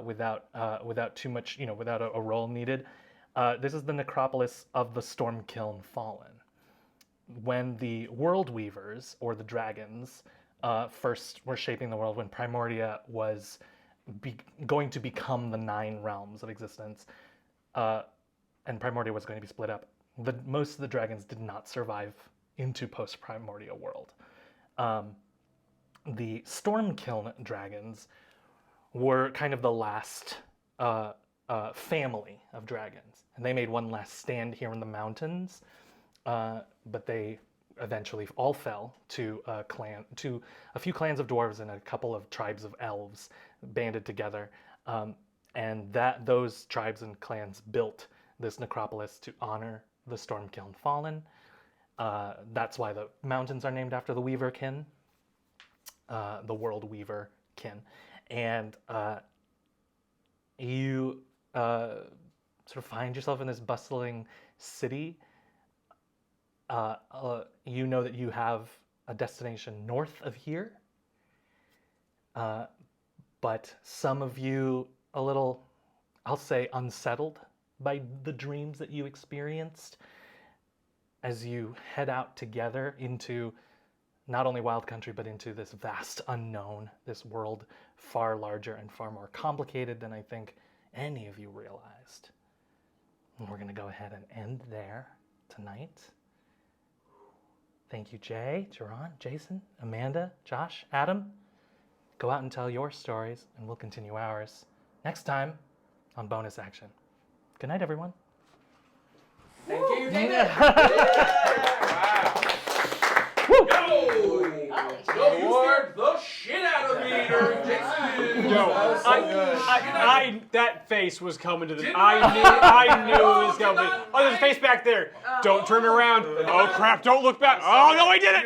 Speaker 1: without too much, without a roll needed. This is the necropolis of the Stormkiln Fallen. When the World Weavers, or the dragons, first were shaping the world, when Primordia was going to become the 9 realms of existence, and Primordia was going to be split up. Most of the dragons did not survive into post-Primordia world. The Stormkiln dragons were kind of the last family of dragons, and they made one last stand here in the mountains, but they eventually all fell to a few clans of dwarves and a couple of tribes of elves banded together, and those tribes and clans built this necropolis to honor the Stormkiln fallen. That's why the mountains are named after the Weaver kin, the World Weaver kin, and you sort of find yourself in this bustling city. You know that you have a destination north of here, but some of you a little, I'll say, unsettled by the dreams that you experienced as you head out together into not only Wild Country, but into this vast unknown, this world far larger and far more complicated than I think any of you realized. And we're going to go ahead and end there tonight. Thank you, Jay, Jerron, Jason, Amanda, Josh, Adam. Go out and tell your stories, and we'll continue ours next time on Bonus Action. Good night, everyone.
Speaker 3: Thank you.
Speaker 8: You scared the shit out of me during Jason.
Speaker 9: That face was coming to the. I knew it was coming. Oh, there's a face back there. Don't turn around. Oh crap! Don't look back. Oh no, I did it.